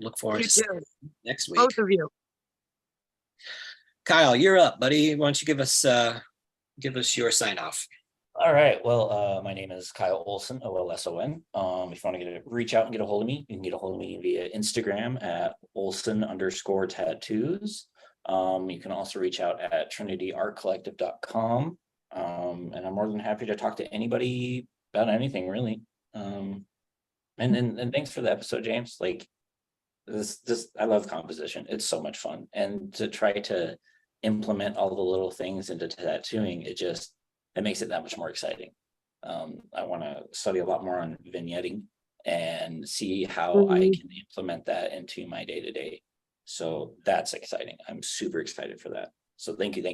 Speaker 1: look forward
Speaker 3: You
Speaker 1: to seeing
Speaker 3: too.
Speaker 1: you next week.
Speaker 3: Both of you.
Speaker 1: Kyle, you're up, buddy. Why don't you give us your sign off?
Speaker 2: All right. Well, my name is Kyle Olson, Olson. If you want to reach out and get a hold of me, you can get a hold of me via Instagram at Olson_tattoos. You can also reach out at trinityartcollective.com. And I'm more than happy to talk to anybody about anything, really. And thanks for the episode, James. Like I love composition. It's so much fun. And to try to implement all the little things into tattooing, it makes it that much more exciting. I want to study a lot more on vignetting and see how I can implement that into my day-to-day. So that's exciting. I'm super excited for that. So thank you.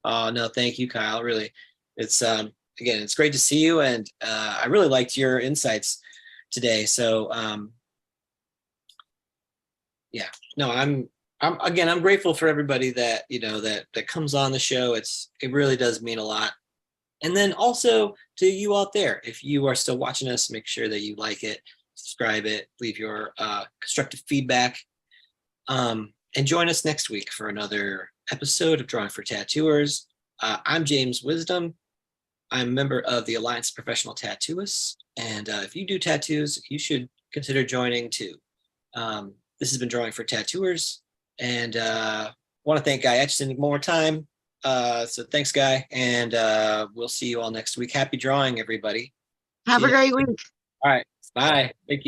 Speaker 1: Oh, no, thank you, Kyle. Really, it's again, it's great to see you, and I really liked your insights today. So yeah, no, I'm grateful for everybody that that comes on the show. It really does mean a lot. And then also to you out there, if you are still watching us, make sure that you like it, subscribe it, leave your constructive feedback, and join us next week for another episode of Drawing for Tattooers. I'm James Wisdom. I'm a member of the Alliance of Professional Tattooists, and if you do tattoos, you should consider joining too. This has been Drawing for Tattooers, and want to thank Guy Etchison one more time. So thanks, Guy, and we'll see you all next week. Happy drawing, everybody.
Speaker 3: Have a great week.
Speaker 1: All right, bye. Thank you.